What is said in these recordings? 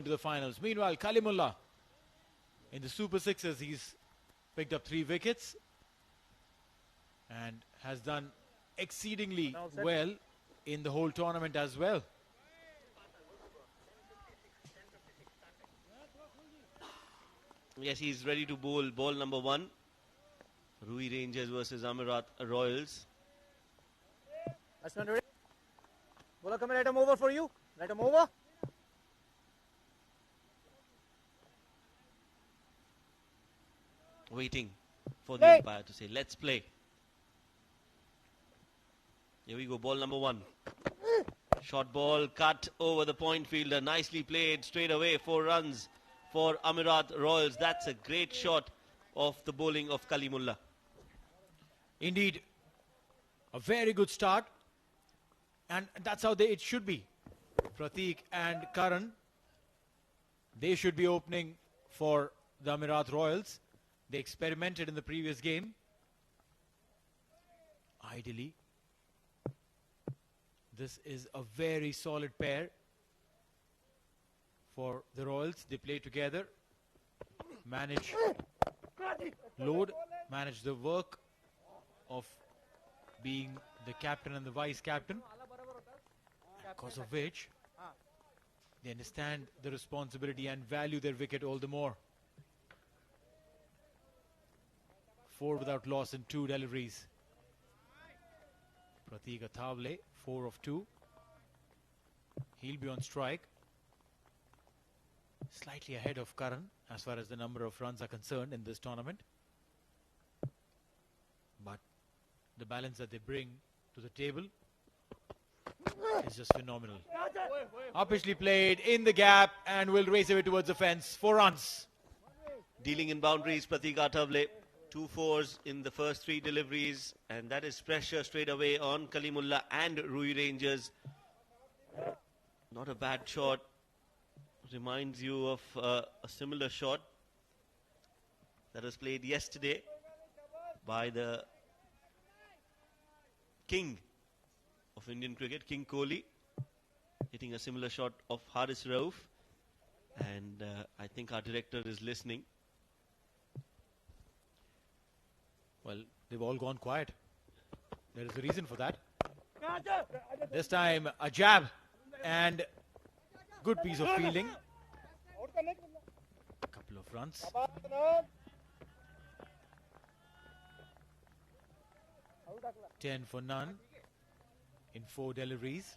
into the finals. Meanwhile, Kalimullah in the Super Sixes, he's picked up 3 wickets and has done exceedingly well in the whole tournament as well. Yes, he's ready to bowl ball number 1. Ruwi Rangers versus Amerat Royals. Batsman ready? Bowler come and let him over for you. Let him over. Waiting for the umpire to say, let's play. Here we go, ball number 1. Short ball, cut over the point fielder. Nicely played, straight away, 4 runs for Amerat Royals. That's a great shot of the bowling of Kalimullah. Indeed, a very good start. And that's how it should be. Prateek and Karan, they should be opening for the Amerat Royals. They experimented in the previous game. Ideally, this is a very solid pair for the Royals. They play together, manage load, manage the work of being the captain and the vice captain, because of which they understand the responsibility and value their wicket all the more. 4 without loss in 2 deliveries. Prateek Athavale, 4 of 2. He'll be on strike. Slightly ahead of Karan as far as the number of runs are concerned in this tournament. But the balance that they bring to the table is just phenomenal. Uppishly played in the gap and will race away towards the fence. 4 runs. Dealing in boundaries, Prateek Athavale. 2 fours in the first 3 deliveries, and that is pressure straight away on Kalimullah and Ruwi Rangers. Not a bad shot. Reminds you of a similar shot that was played yesterday by the king of Indian cricket, King Kohli, hitting a similar shot of Haris Rauf. And I think our director is listening. Well, they've all gone quiet. There is a reason for that. This time, a jab and good piece of fielding. A couple of runs. 10 for none in 4 deliveries.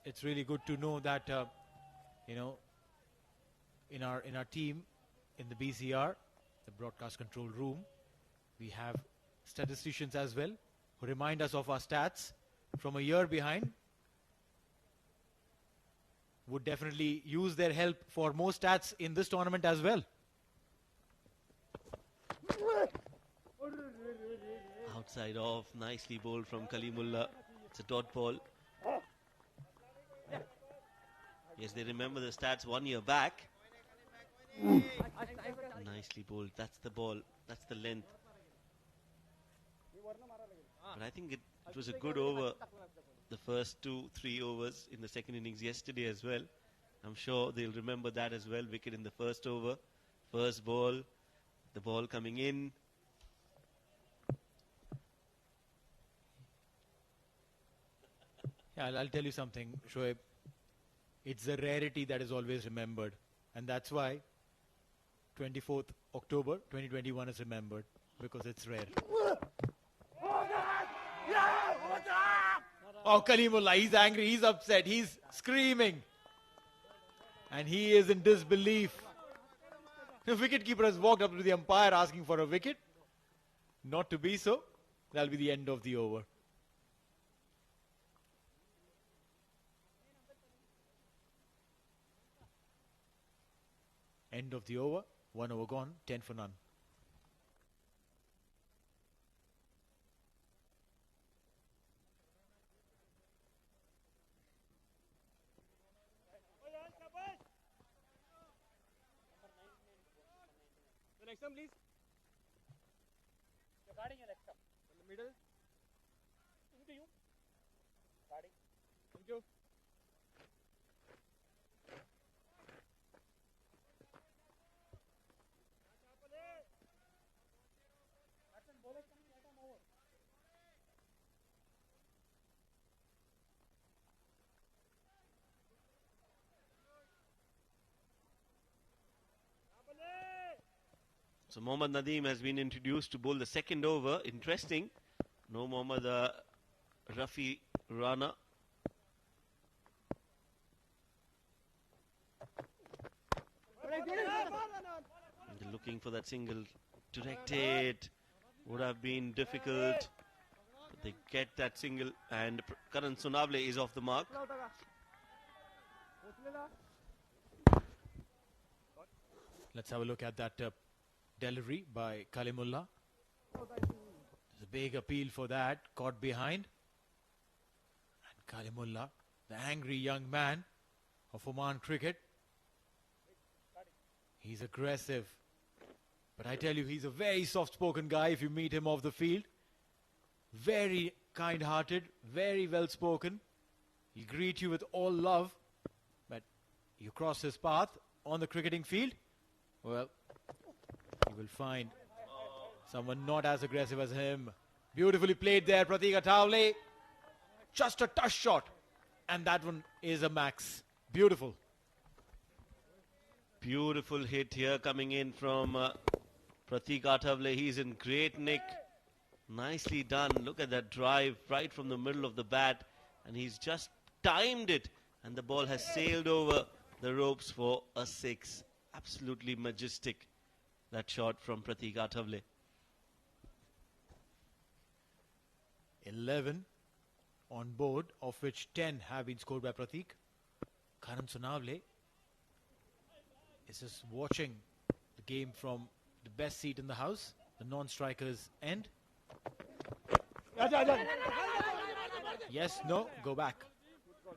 It's really good to know that in our team, in the BCR, the broadcast control room, we have statisticians as well who remind us of our stats from a year behind. Would definitely use their help for more stats in this tournament as well. Outside off, nicely bowled from Kalimullah. It's a dot ball. Yes, they remember the stats 1 year back. Nicely bowled. That's the ball. That's the length. But I think it was a good over. The first 2-3 overs in the second innings yesterday as well. I'm sure they'll remember that as well. Wicket in the first over. First ball. The ball coming in. Yeah, I'll tell you something, Shoaib. It's the rarity that is always remembered. And that's why 24th October 2021 is remembered, because it's rare. Oh, Kalimullah, he's angry, he's upset, he's screaming. And he is in disbelief. The wicketkeeper has walked up to the umpire asking for a wicket. Not to be so. That'll be the end of the over. End of the over. 1 over gone. 10 for none. Next time, please. Regarding your next time. In the middle. Into you. Regarding. Thank you. So Mohammad Nadeem has been introduced to bowl the second over. Interesting. No Mohammad Rafi Rana. They're looking for that single. Directed. Would have been difficult. But they get that single. And Karan Sonavle is off the mark. Let's have a look at that delivery by Kalimullah. There's a big appeal for that. Caught behind. And Kalimullah, the angry young man of Oman cricket. He's aggressive. But I tell you, he's a very soft-spoken guy if you meet him off the field. Very kind-hearted, very well-spoken. He'll greet you with all love. But you cross his path on the cricketing field, well, you will find someone not as aggressive as him. Beautifully played there, Pratik Athavale. Just a touch shot. And that one is a max. Beautiful. Beautiful hit here coming in from Pratik Athavale. He's in great nick. Nicely done. Look at that drive right from the middle of the bat. And he's just timed it. And the ball has sailed over the ropes for a 6. Absolutely majestic, that shot from Pratik Athavale. 11 on board, of which 10 have been scored by Pratik. Karan Sonavale is just watching the game from the best seat in the house, the non-striker's end. Yes, no, go back.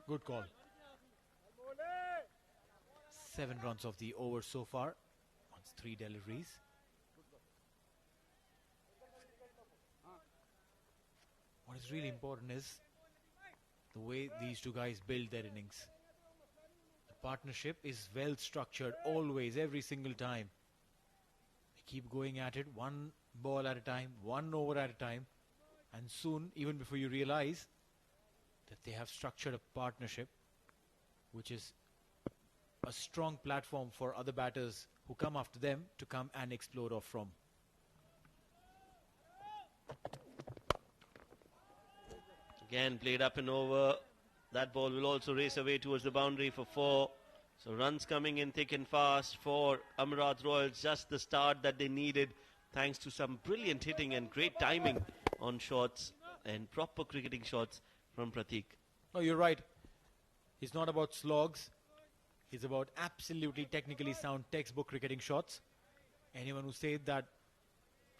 Good call. 7 runs of the over so far on 3 deliveries. What is really important is the way these two guys build their innings. The partnership is well structured always, every single time. They keep going at it, one ball at a time, one over at a time, and soon, even before you realize that they have structured a partnership which is a strong platform for other batters who come after them to come and explode off from. Again played up and over. That ball will also race away towards the boundary for 4. So runs coming in thick and fast for Amerat Royals. Just the start that they needed, thanks to some brilliant hitting and great timing on shots and proper cricketing shots from Pratik. No, you're right. It's not about slogs. It's about absolutely technically sound textbook cricketing shots. Anyone who said that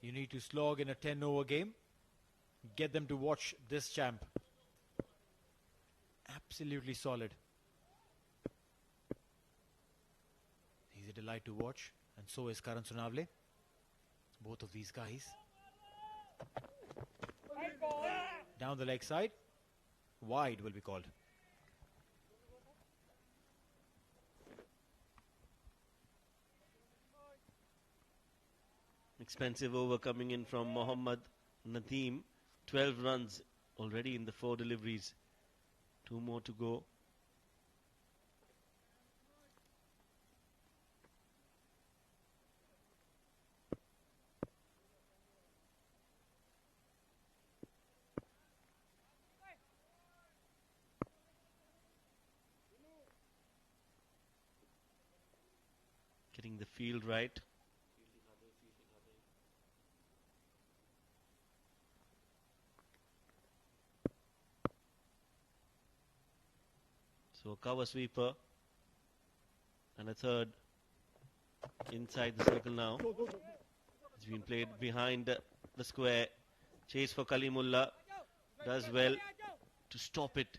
you need to slog in a 10-over game, get them to watch this champ. Absolutely solid. He's a delight to watch, and so is Karan Sonavale. Both of these guys. Down the leg side. Wide will be called. Expensive over coming in from Mohammad Nadeem. 12 runs already in the 4 deliveries. 2 more to go. Getting the field right. So a cover sweeper and a third inside the circle now. It's been played behind the square. Chase for Kalimullah. Does well to stop it.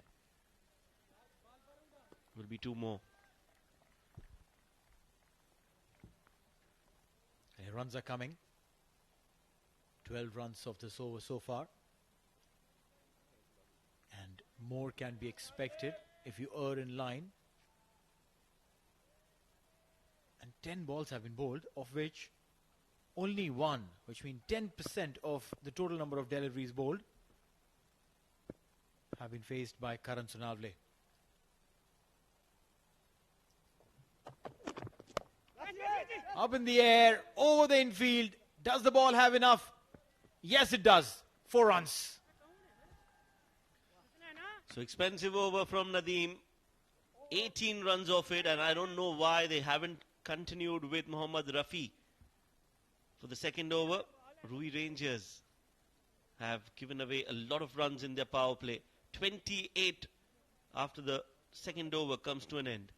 Will be 2 more. And runs are coming. 12 runs of this over so far. And more can be expected if you err in line. And 10 balls have been bowled, of which only 1, which means 10% of the total number of deliveries bowled, have been faced by Karan Sonavale. Up in the air, over the infield. Does the ball have enough? Yes, it does. 4 runs. So expensive over from Nadeem. 18 runs off it, and I don't know why they haven't continued with Mohammad Rafi. For the second over, Ruwi Rangers have given away a lot of runs in their power play. 28 after the second over comes to an end.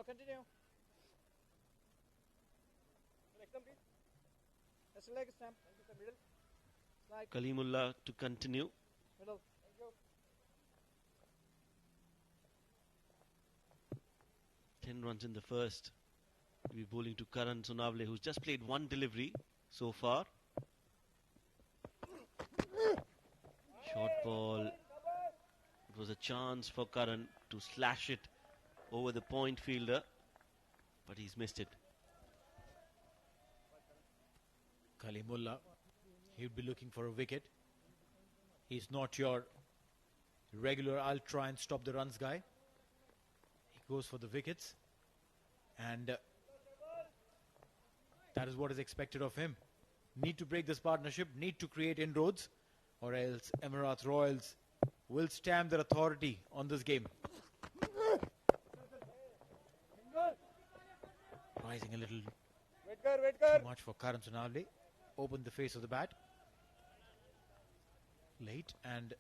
Continue. That's leg stamp. Middle. Slide. Kalimullah to continue. Middle. 10 runs in the first. We'll be bowling to Karan Sonavle, who's just played 1 delivery so far. Short ball. It was a chance for Karan to slash it over the point fielder, but he's missed it. Kalimullah, he would be looking for a wicket. He's not your regular I'll try and stop the runs guy. He goes for the wickets, and that is what is expected of him. Need to break this partnership, need to create inroads, or else Amerat Royals will stamp their authority on this game. Rising a little too much for Karan Sonavle. Open the face of the bat late and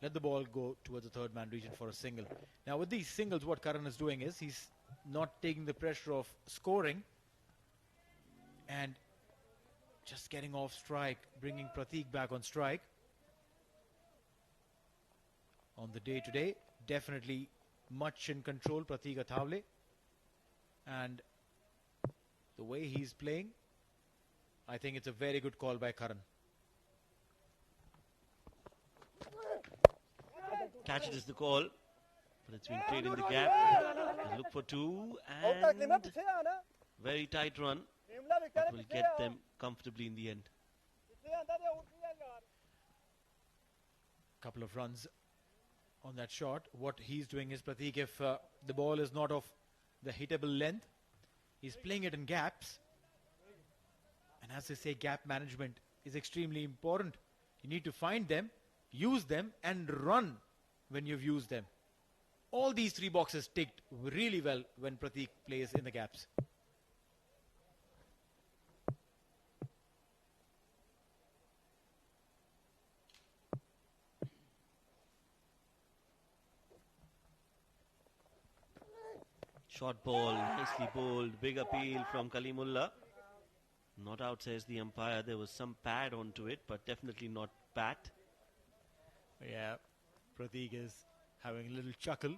let the ball go towards the third man region for a single. Now with these singles, what Karan is doing is he's not taking the pressure of scoring and just getting off strike, bringing Prateek back on strike. On the day today, definitely much in control, Prateek Athavale. And the way he's playing, I think it's a very good call by Karan. Catch it is the call, but it's been played in the gap. They look for 2 and very tight run, but will get them comfortably in the end. Couple of runs on that shot. What he's doing is, Prateek, if the ball is not of the hittable length, he's playing it in gaps. And as they say, gap management is extremely important. You need to find them, use them, and run when you've used them. All these 3 boxes ticked really well when Prateek plays in the gaps. Short ball, nicely bowled, big appeal from Kalimullah. Not out, says the umpire. There was some pad onto it, but definitely not bat. Yeah, Prateek is having a little chuckle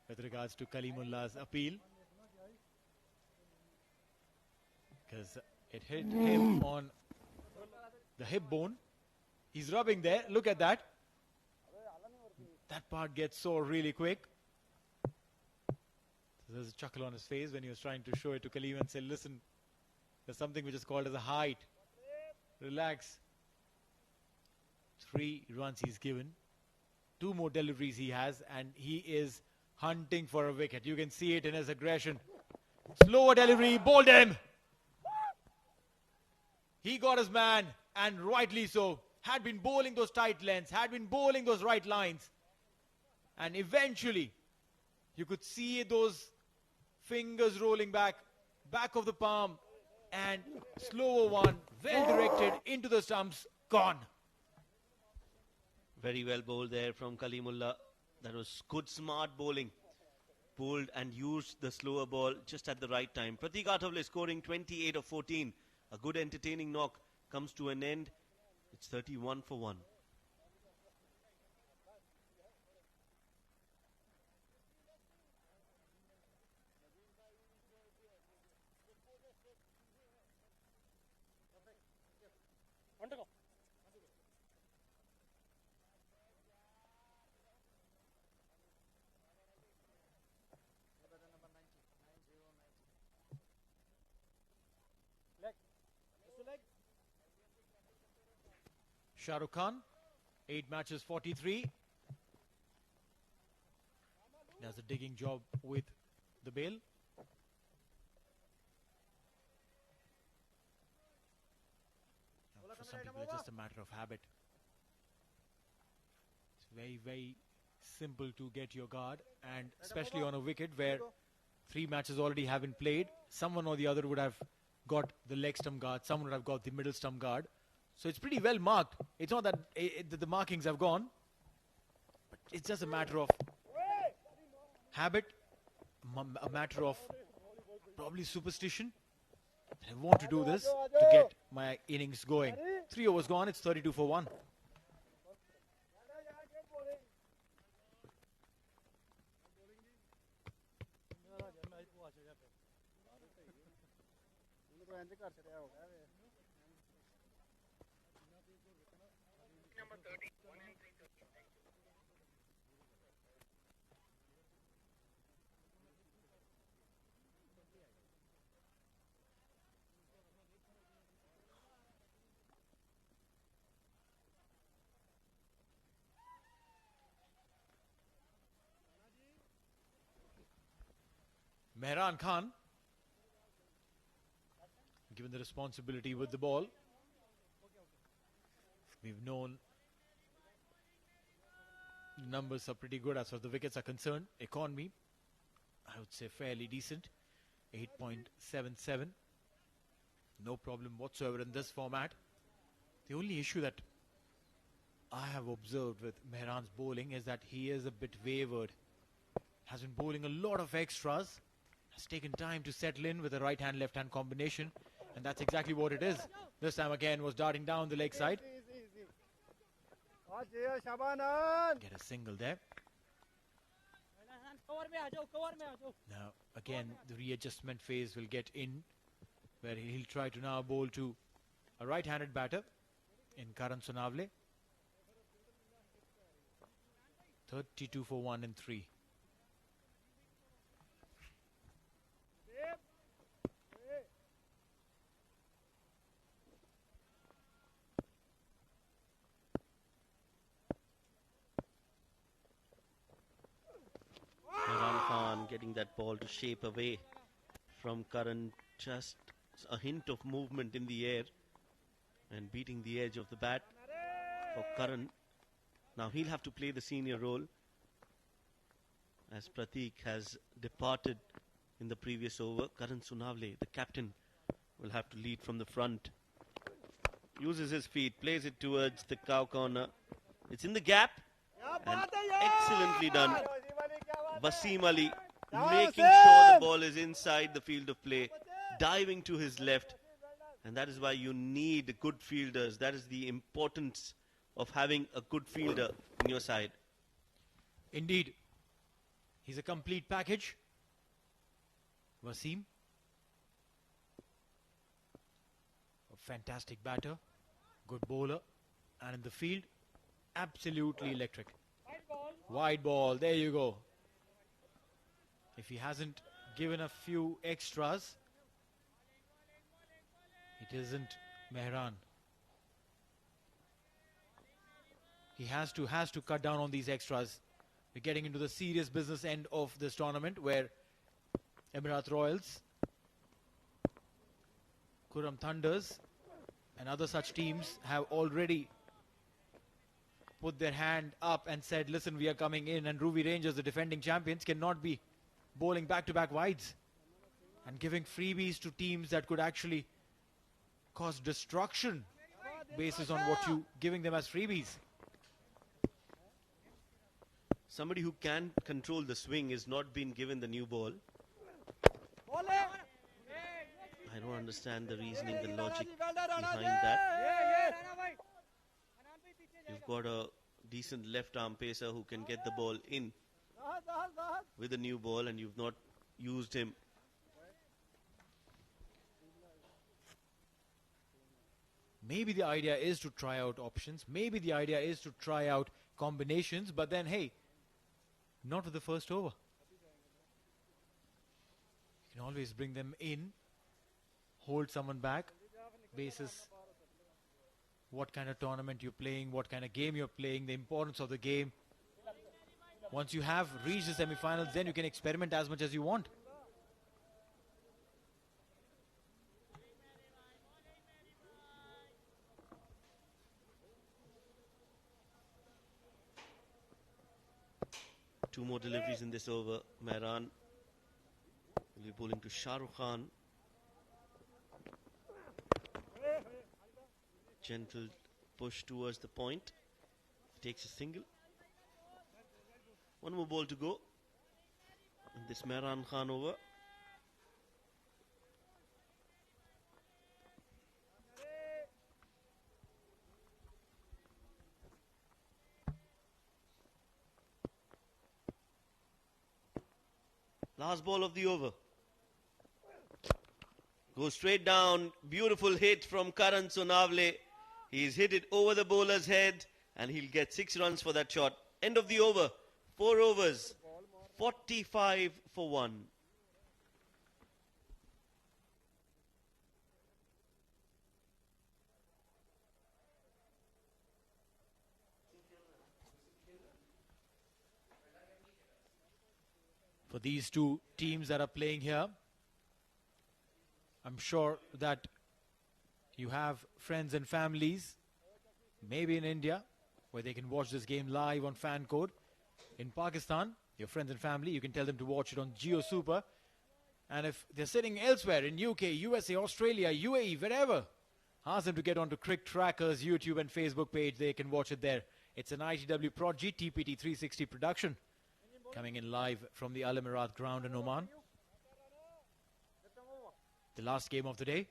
with regards to Kalimullah's appeal, because it hit him on the hip bone. He's rubbing there. Look at that. That part gets sore really quick. So there's a chuckle on his face when he was trying to show it to Kalim and say, listen, there's something which is called as a height. Relax. 3 runs he's given. 2 more deliveries he has, and he is hunting for a wicket. You can see it in his aggression. Slower delivery, bowled him. He got his man, and rightly so. Had been bowling those tight lengths, had been bowling those right lines. And eventually, you could see those fingers rolling back of the palm, and slower one, well directed into the stumps, gone. Very well bowled there from Kalimullah. That was good, smart bowling. Bowled and used the slower ball just at the right time. Prateek Athavale scoring 28 of 14. A good entertaining knock comes to an end. It's 31 for 1. Shah Rukh Khan, 8 matches, 43. Does a digging job with the bail. Now, for some people, it's just a matter of habit. It's very, very simple to get your guard, and especially on a wicket where 3 matches already have been played, someone or the other would have got the leg stump guard, someone would have got the middle stump guard. So it's pretty well marked. It's not that the markings have gone, but it's just a matter of habit, a matter of probably superstition. I want to do this to get my innings going. 3 overs gone, it's 32 for 1. Mehran Khan, given the responsibility with the ball. We've known numbers are pretty good as far as the wickets are concerned. Economy, I would say fairly decent, 8.77. No problem whatsoever in this format. The only issue that I have observed with Mehran's bowling is that he is a bit wavered. Has been bowling a lot of extras. Has taken time to settle in with a right-hand, left-hand combination. And that's exactly what it is. This time again was darting down the leg side. Get a single there. Now again the readjustment phase will get in, where he'll try to now bowl to a right-handed batter in Karan Sonavle. 32 for 1 and 3. Imran Khan getting that ball to shape away from Karan. Just a hint of movement in the air and beating the edge of the bat for Karan. Now he'll have to play the senior role, as Pratik has departed in the previous over. Karan Sonavle, the captain, will have to lead from the front. Uses his feet, plays it towards the cow corner. It's in the gap, and excellently done. Wasim Ali making sure the ball is inside the field of play, diving to his left, and that is why you need good fielders. That is the importance of having a good fielder in your side. Indeed, he's a complete package. Wasim, a fantastic batter, good bowler, and in the field, absolutely electric. Wide ball, there you go. If he hasn't given a few extras, it isn't Mehran. He has to cut down on these extras. We're getting into the serious business end of this tournament, where Amerat Royals, Kurram Thunders and other such teams have already put their hand up and said, listen, we are coming in, and Ruwi Rangers, the defending champions, cannot be bowling back-to-back wides and giving freebies to teams that could actually cause destruction basis on what you giving them as freebies. Somebody who can control the swing is not being given the new ball. I don't understand the reasoning, the logic behind that. You've got a decent left arm pacer who can get the ball in with a new ball, and you've not used him. Maybe the idea is to try out options. Maybe the idea is to try out combinations, but then, hey, not with the first over. You can always bring them in, hold someone back, basis what kind of tournament you're playing, what kind of game you're playing, the importance of the game. Once you have reached the semi-finals, then you can experiment as much as you want. Two more deliveries in this over. Mehran will be bowling to Shah Rukh Khan. Gentle push towards the point. Takes a single. One more ball to go in this Mehran Khan over. Last ball of the over. Goes straight down. Beautiful hit from Karan Sonavle. He's hit it over the bowler's head and he'll get 6 runs for that shot. End of the over. 4 overs. 45 for 1. For these two teams that are playing here, I'm sure that you have friends and families, maybe in India, where they can watch this game live on Fan Code. In Pakistan, your friends and family, you can tell them to watch it on Jio Super. And if they're sitting elsewhere in UK, USA, Australia, UAE, wherever, ask them to get onto CricTracker's YouTube and Facebook page. They can watch it there. It's an ITW Prod GTPT 360 production, coming in live from the Amerat ground in Oman. The last game of the day.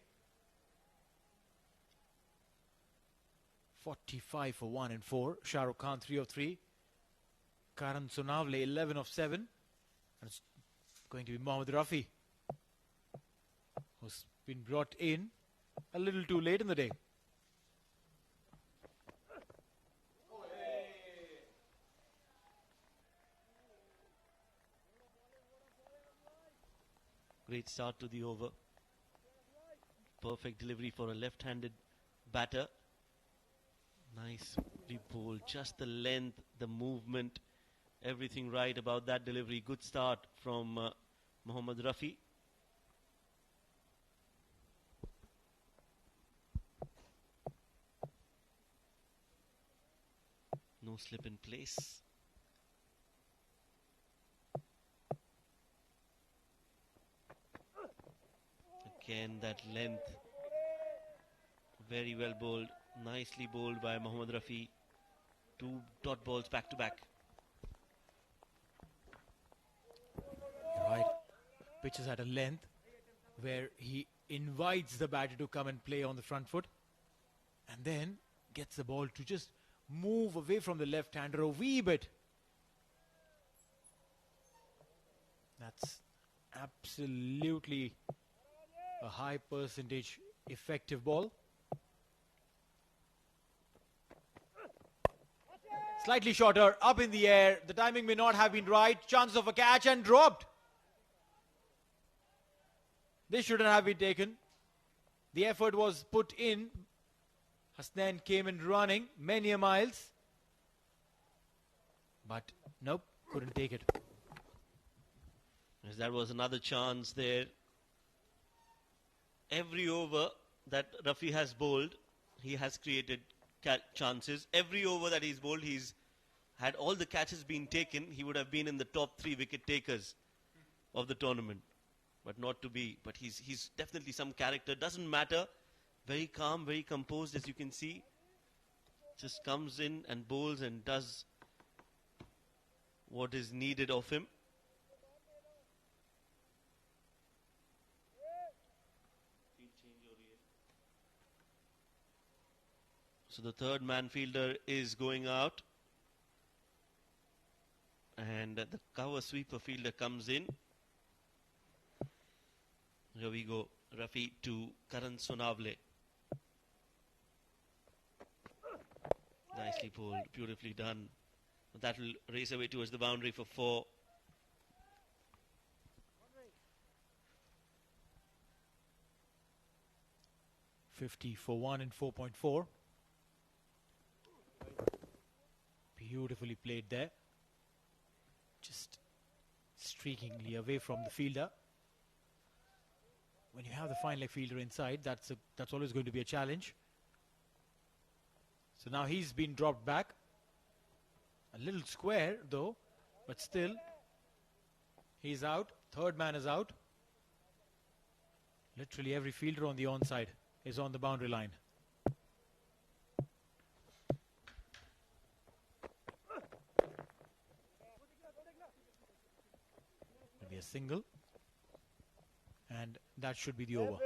45 for 1 and 4. Shah Rukh Khan 3 of 3. Karan Sonavle 11 of 7. And it's going to be Mohammad Rafi, who's been brought in a little too late in the day. Great start to the over. Perfect delivery for a left-handed batter. Nice ball, just the length, the movement, everything right about that delivery. Good start from Mohammad Rafi. No slip in place. Again, that length. Very well bowled. Nicely bowled by Mohammad Rafi. 2 dot balls back to back. Right. Pitch is at a length where he invites the batter to come and play on the front foot, and then gets the ball to just move away from the left-hander a wee bit. That's absolutely a high percentage effective ball. Slightly shorter, up in the air. The timing may not have been right. Chance of a catch and dropped. This shouldn't have been taken. The effort was put in. Hasnain came in running many a miles. But nope, couldn't take it. Yes, that was another chance there. Every over that Rafi has bowled, he has created chances. Every over that he's bowled, he's had all the catches been taken, he would have been in the top 3 wicket takers of the tournament. But not to be. But he's definitely some character. Doesn't matter. Very calm, very composed, as you can see. Just comes in and bowls and does what is needed of him. So the third man fielder is going out. And the cover sweeper fielder comes in. Here we go. Rafi to Karan Sonavle. Nicely pulled, beautifully done. That will race away towards the boundary for 4. $50 for 1 and 4.4. Beautifully played there. Just streakingly away from the fielder. When you have the fine leg fielder inside, that's always going to be a challenge. So now he's been dropped back. A little square though, but still he's out. Third man is out. Literally every fielder on the onside is on the boundary line. Maybe a single, and that should be the over.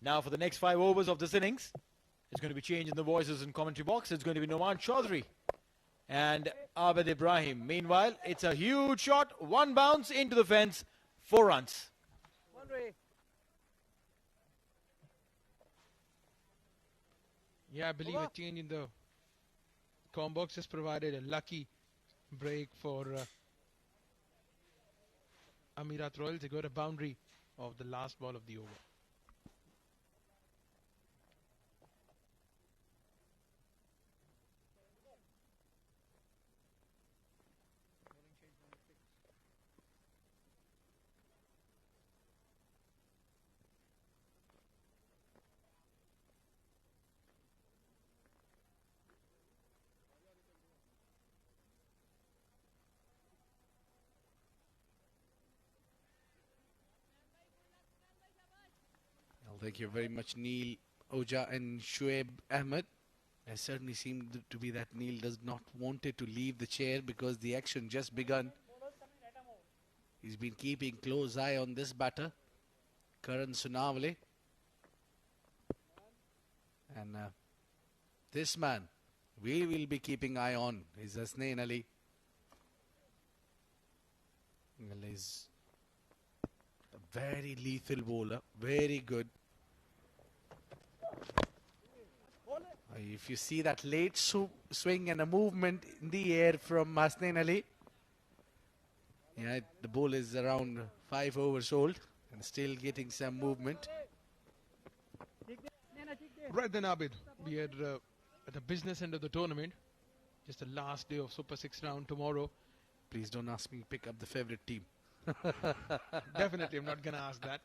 Now for the next 5 overs of this innings, it's going to be changing the voices in commentary box. It's going to be Noman Chaudhary and Abed Ibrahim. Meanwhile, it's a huge shot. One bounce into the fence. 4 runs. Yeah, I believe a change in the com box has provided a lucky break for Amerat Royals. They got a boundary of the last ball of the over. Well, thank you very much, Neil, Oja and Shoaib Ahmed. It certainly seemed to be that Neil does not wanted to leave the chair because the action just begun. He's been keeping close eye on this batter, Karan Sunavale. And this man, we will be keeping eye on, is Hasnain Ali. Well, he's a very lethal bowler, very good. If you see that late swing and a movement in the air from Hasnain Ali, yeah, the ball is around 5 overs old and still getting some movement. Right then, Abid, we are at the business end of the tournament. Just the last day of Super 6 round tomorrow. Please don't ask me to pick up the favorite team. Definitely, I'm not going to ask that.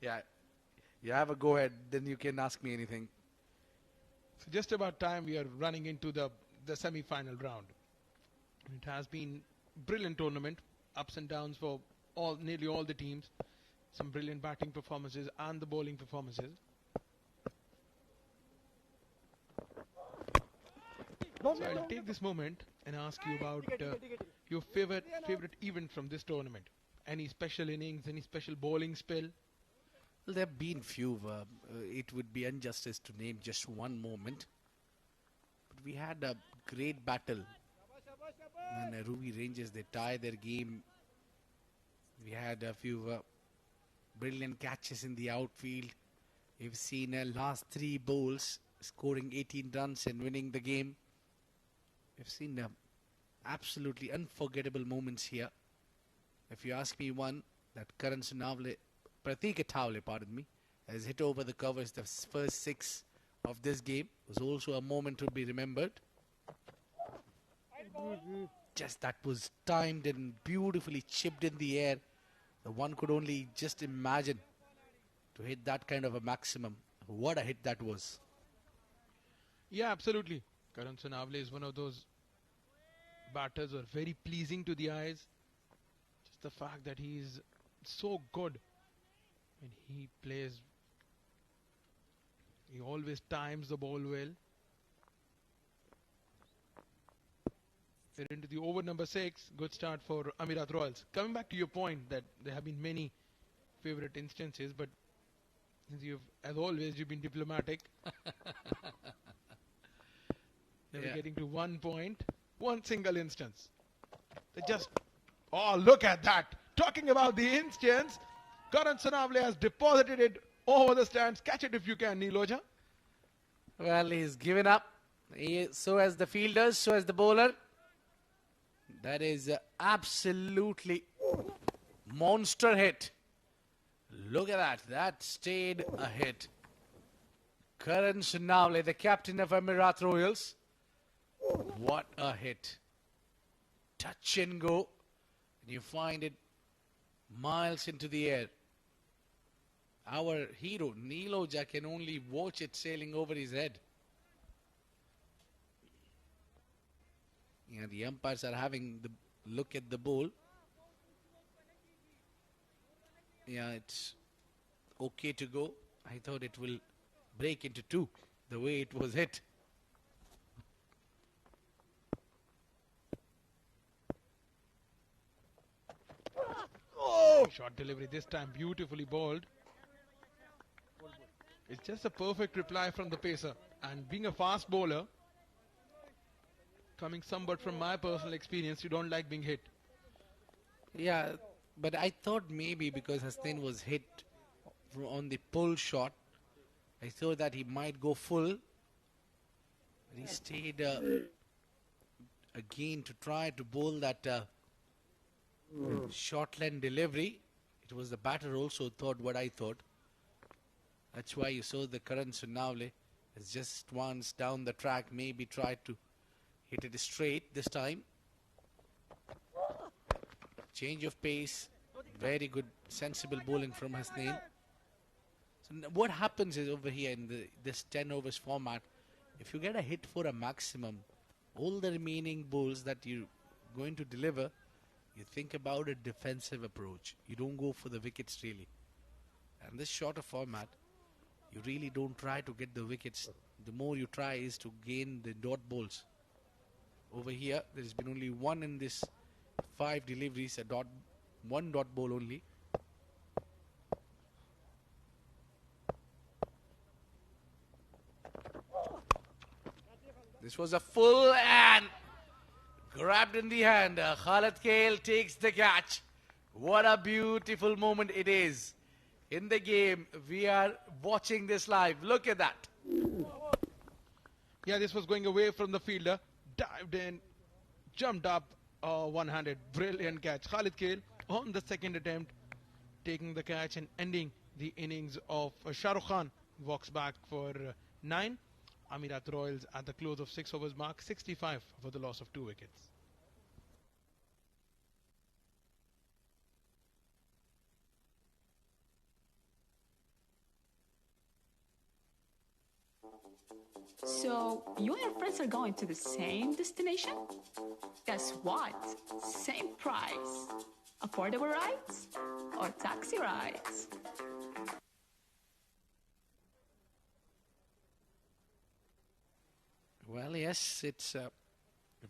Yeah, you have a go ahead, then you can ask me anything. So just about time we are running into the semi-final round. It has been brilliant tournament, ups and downs for nearly all the teams. Some brilliant batting performances and the bowling performances. So I'll take this moment and ask you about your favorite event from this tournament. Any special innings, any special bowling spell? Well, there have been few. It would be injustice to name just one moment. But we had a great battle. And Ruwi Rangers, they tie their game. We had a few brilliant catches in the outfield. We've seen last 3 bowls scoring 18 runs and winning the game. We've seen absolutely unforgettable moments here. If you ask me one, that Karan Sunavale, Pratik Attawale, pardon me, has hit over the covers the first 6 of this game. Was also a moment to be remembered. Just that was timed and beautifully chipped in the air. One could only just imagine to hit that kind of a maximum. What a hit that was. Yeah, absolutely. Karan Sunavale is one of those batters who are very pleasing to the eyes. Just the fact that he is so good when he plays. He always times the ball well. We're into the over number 6. Good start for Amerat Royals. Coming back to your point that there have been many favorite instances, but as always, you've been diplomatic. Never getting to 1 point, one single instance. They just, oh, look at that. talking about the instance, Karan Sanavle has deposited it over the stands. Catch it if you can, Niloja. Well, he's given up. So has the fielders, so has the bowler. That is absolutely monster hit. Look at that. That stayed a hit. Karan Sanavle, the captain of Amerat Royals. What a hit. Touch and go. And you find it miles into the air. Our hero, Niloja, can only watch it sailing over his head. Yeah, the umpires are having the look at the ball. Yeah, it's okay to go. I thought it will break into two, the way it was hit. Oh! Short delivery this time, beautifully bowled. It's just a perfect reply from the pacer. And being a fast bowler, coming somewhat from my personal experience, you don't like being hit. Yeah, but I thought maybe because Hasnain was hit on the pull shot, I thought that he might go full. But he stayed again to try to bowl that short line delivery. It was the batter also thought what I thought. That's why you saw the Karan Sanavle has just once down the track, maybe tried to hit it straight this time. Change of pace. Very good, sensible bowling from Hasnain. So what happens is over here in this 10 overs format, if you get a hit for a maximum, all the remaining balls that you're going to deliver, you think about a defensive approach. You don't go for the wickets really. And this shorter format, you really don't try to get the wickets. The more you try is to gain the dot balls. Over here, there's been only one in this 5 deliveries, one dot ball only. This was a full and grabbed in the hand. Khalid Kale takes the catch. What a beautiful moment it is. In the game, we are watching this live. Look at that. Yeah, this was going away from the fielder. Dived in, jumped up, one-handed. Brilliant catch. Khalid Kale on the second attempt, taking the catch and ending the innings of Shah Rukh Khan. Walks back for 9. Amerat Royals at the close of 6 overs mark, 65 for the loss of 2 wickets. So, you and your friends are going to the same destination? Guess what? Same price. Affordable rides or taxi rides? Well, yes, it's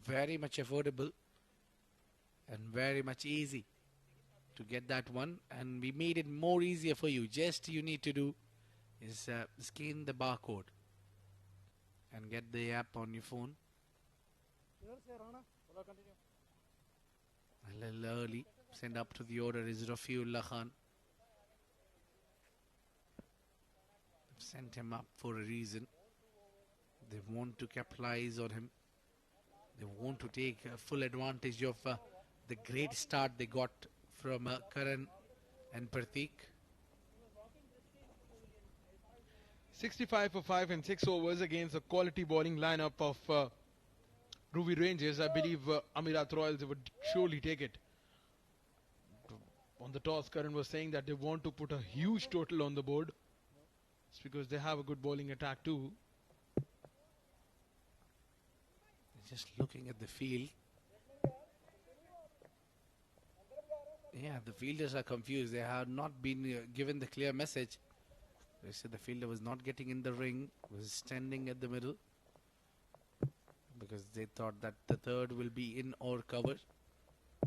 very much affordable and very much easy to get that one. And we made it more easier for you. Just you need to do is scan the barcode and get the app on your phone. A little early. Send up to the order is Rafiullah Khan. Sent him up for a reason. They want to capitalize on him. They want to take full advantage of the great start they got from Karan and Pratik. 65 for 5 and 6 overs against a quality bowling lineup of Ruwi Rangers. I believe Amerat Royals would surely take it. On the toss, Karan was saying that they want to put a huge total on the board. It's because they have a good bowling attack too. Just looking at the field. Yeah, the fielders are confused. They have not been given the clear message. They said the fielder was not getting in the ring, was standing at the middle because they thought that the third will be in or cover.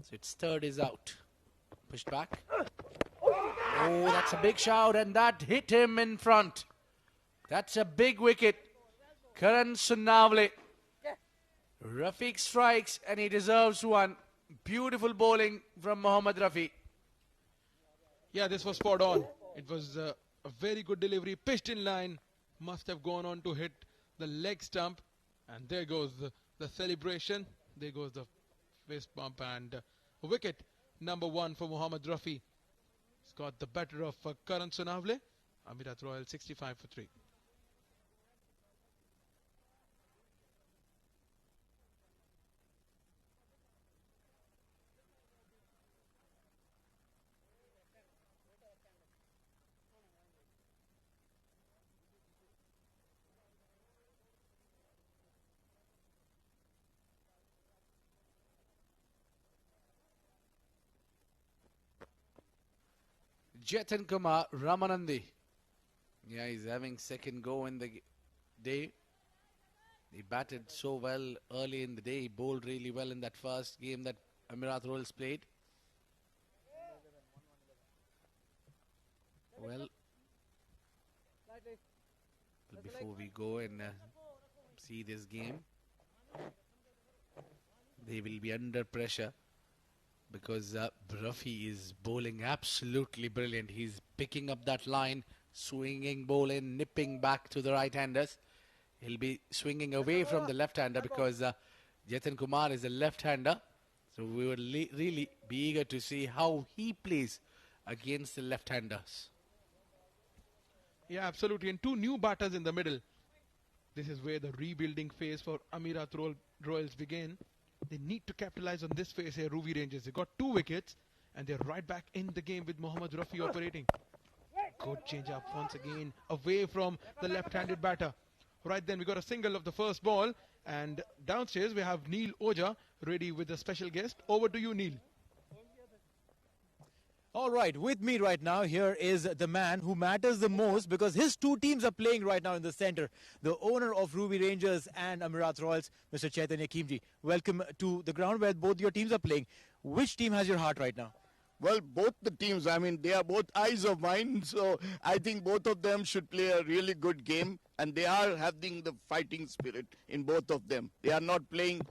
So its third is out. Pushed back. Oh, that's a big shout and that hit him in front. That's a big wicket. Karan Sanavle. Rafiq strikes and he deserves one. Beautiful bowling from Mohammad Rafi. Yeah, this was spot on. It was a very good delivery, pitched in line, must have gone on to hit the leg stump, and there goes the celebration. There goes the fist bump, and wicket number 1 for Mohammad Rafi. He's got the better of Karan Sonavle. Amerat Royal 65 for 3. Jetan Kumar Ramanandi. Yeah, he's having second go in the day. He batted so well early in the day. He bowled really well in that first game that Amerat Royals played. Well, before we go and see this game, they will be under pressure because Rafi is bowling absolutely brilliant. He's picking up that line, swinging bowling, nipping back to the right-handers. He'll be swinging away from the left-hander because Jetan Kumar is a left-hander. So we will really be eager to see how he plays against the left-handers. Yeah, absolutely. And 2 new batters in the middle. This is where the rebuilding phase for Amerat Royals begin. They need to capitalize on this phase here, Ruwi Rangers. They got 2 wickets and they're right back in the game with Mohammad Rafi operating. Good change up once again away from the left-handed batter. Right then, we got a single of the first ball, and downstairs we have Neil Oja ready with a special guest. Over to you, Neil. All right, with me right now here is the man who matters the most because his 2 teams are playing right now in the center. The owner of Ruwi Rangers and Amerat Royals, Mr. Chaitanya Khimji. Welcome to the ground where both your teams are playing. Which team has your heart right now? Well, both the teams, I mean, they are both eyes of mine, so I think both of them should play a really good game, and they are having the fighting spirit in both of them. They are not playing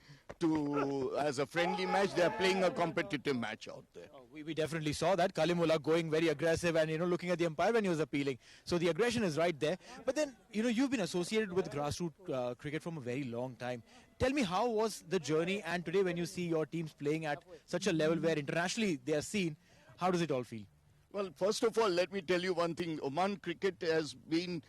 as a friendly match, they are playing a competitive match out there. Oh, we definitely saw that. Kalimullah going very aggressive and, looking at the umpire when he was appealing. So the aggression is right there. But then, you've been associated with grassroots cricket from a very long time. Tell me, how was the journey, and today when you see your teams playing at such a level where internationally they are seen, how does it all feel? Well, first of all, let me tell you one thing. Oman cricket has been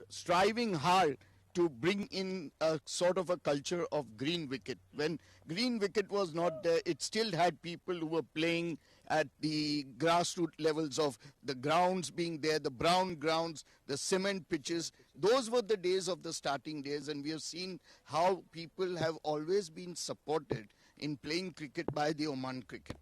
striving hard to bring in a sort of a culture of green wicket. When green wicket was not there, it still had people who were playing at the grassroots levels of the grounds being there, the brown grounds, the cement pitches. Those were the days of the starting days, and we have seen how people have always been supported in playing cricket by the Oman cricket.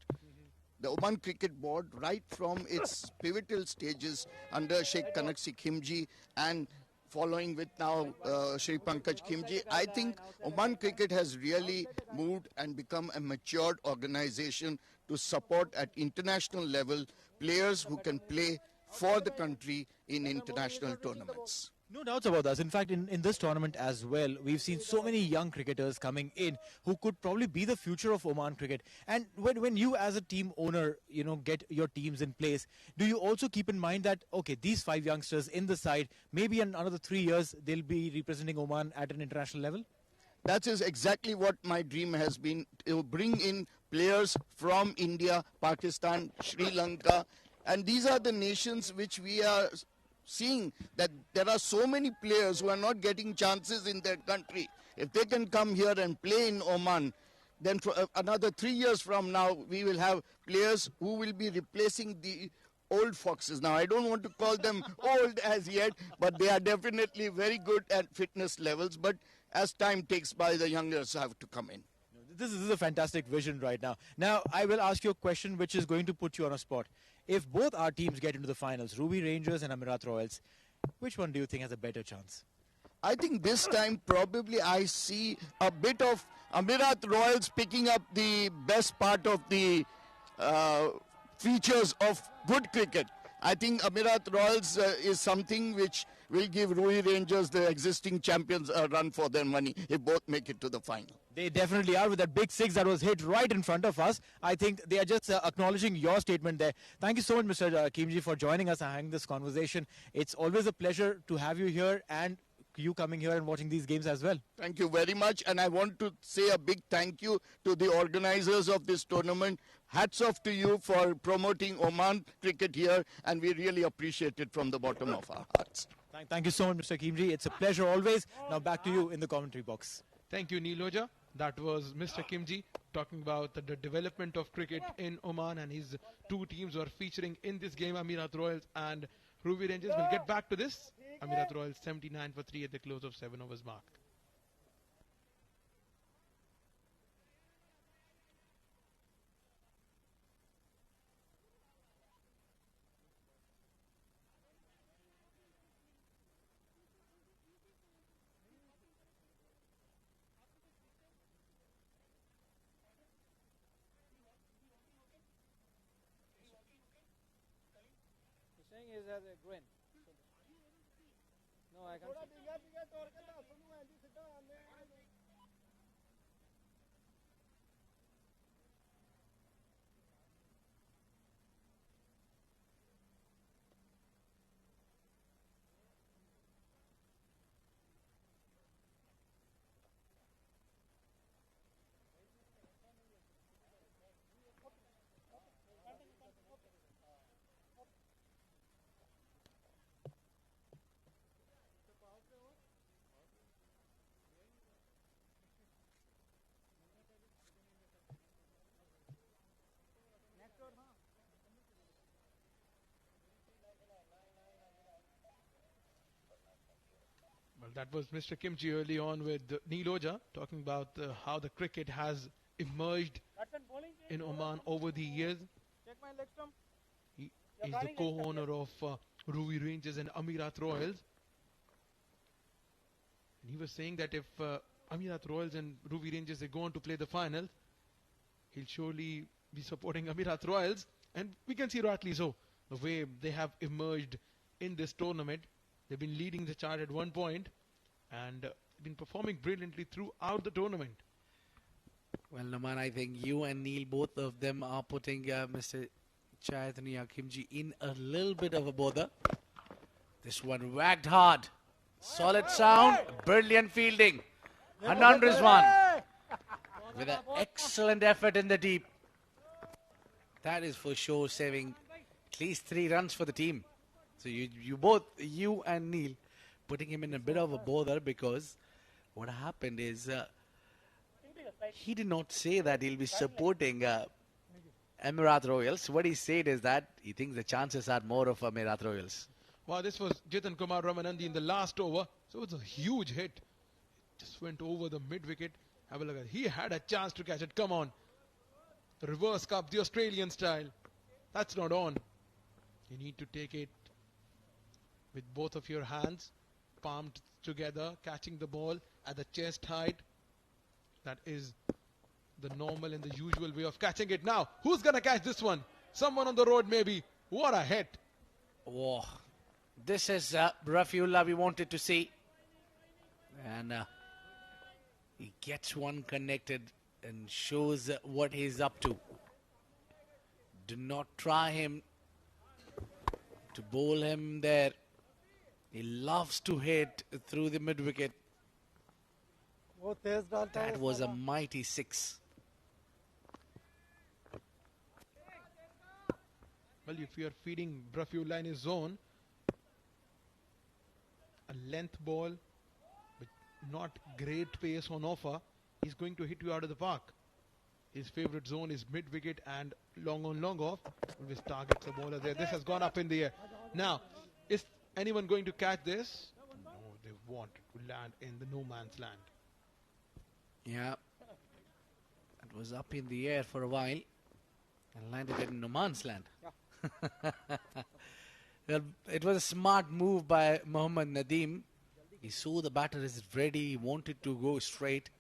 The Oman Cricket Board, right from its pivotal stages under Sheikh Kanaksi Khimji and following with now Shri Pankaj Khimji, I think Oman Cricket has really moved and become a matured organization to support at international level players who can play for the country in international tournaments. No doubts about that. In fact, in this tournament as well, we've seen so many young cricketers coming in who could probably be the future of Oman cricket. And when you as a team owner, get your teams in place, do you also keep in mind that, okay, these 5 youngsters in the side, maybe in another 3 years, they'll be representing Oman at an international level? That is exactly what my dream has been, to bring in players from India, Pakistan, Sri Lanka, and these are the nations which we are seeing that there are so many players who are not getting chances in their country. If they can come here and play in Oman, then for another 3 years from now, we will have players who will be replacing the old foxes. Now, I don't want to call them old as yet, but they are definitely very good at fitness levels. But as time takes by, the youngers have to come in. This is a fantastic vision right now. Now, I will ask you a question which is going to put you on a spot. If both our teams get into the finals, Ruwi Rangers and Amerat Royals, which one do you think has a better chance? I think this time probably I see a bit of Amerat Royals picking up the best part of the features of good cricket. I think Amerat Royals is something which will give Ruwi Rangers, the existing champions, a run for their money if both make it to the final. They definitely are with that big six that was hit right in front of us. I think they are just acknowledging your statement there. Thank you so much, Mr. Kimji, for joining us and having this conversation. It's always a pleasure to have you here and you coming here and watching these games as well. Thank you very much. And I want to say a big thank you to the organizers of this tournament. Hats off to you for promoting Oman cricket here. And we really appreciate it from the bottom of our hearts. Thank you so much, Mr. Kimji. It's a pleasure always. Now back to you in the commentary box. Thank you, Neeloja. That was Mr. Kimji talking about the development of cricket in Oman and his two teams who are featuring in this game, Amerat Royals and Ruwi Rangers. We'll get back to this. Amerat Royals 79 for 3 at the close of 7 overs mark. Is as a grin. No, I can't. Well, that was Mr. Kimchi early on with Neeloja talking about how the cricket has emerged in Oman over the years. He is the co-owner of Ruwi Rangers and Amerat Royals. And he was saying that if Amerat Royals and Ruwi Rangers they go on to play the final, he'll surely be supporting Amerat Royals. And we can see rightly so, the way they have emerged in this tournament. They've been leading the chart at one point and been performing brilliantly throughout the tournament. Well, Naman, I think you and Neil, both of them are putting Mr. Chaitanya Kimji in a little bit of a bother. This one whacked hard. Solid sound, brilliant fielding. Hanan Rizwan with an excellent effort in the deep. That is for sure saving at least 3 runs for the team. So you and Neil, putting him in a bit of a bother because what happened is he did not say that he'll be supporting Amerat Royals. What he said is that he thinks the chances are more of Amerat Royals. Wow, this was Jitan Kumar Ramanandi in the last over. So it's a huge hit. Just went over the mid-wicket. Have a look at it. He had a chance to catch it. Come on. The reverse cup, the Australian style. That's not on. You need to take it with both of your hands, palmed together, catching the ball at the chest height. That is the normal and the usual way of catching it. Now, who's going to catch this one? Someone on the road maybe. What a hit. Oh, this is Rafiullah we wanted to see. And he gets one connected and shows what he's up to. Do not try him to bowl him there. He loves to hit through the mid-wicket. That was a mighty 6. Well, if you are feeding Rafiullah in his zone, a length ball with not great pace on offer, he's going to hit you out of the park. His favorite zone is mid-wicket and long on, long off. Always targets the bowler there. This has gone up in the air. Now, is anyone going to catch this? No, they want to land in the no man's land. Yeah. It was up in the air for a while and landed in no man's land. Well, it was a smart move by Mohammad Nadeem. He saw the batter is ready. He wanted to go straight.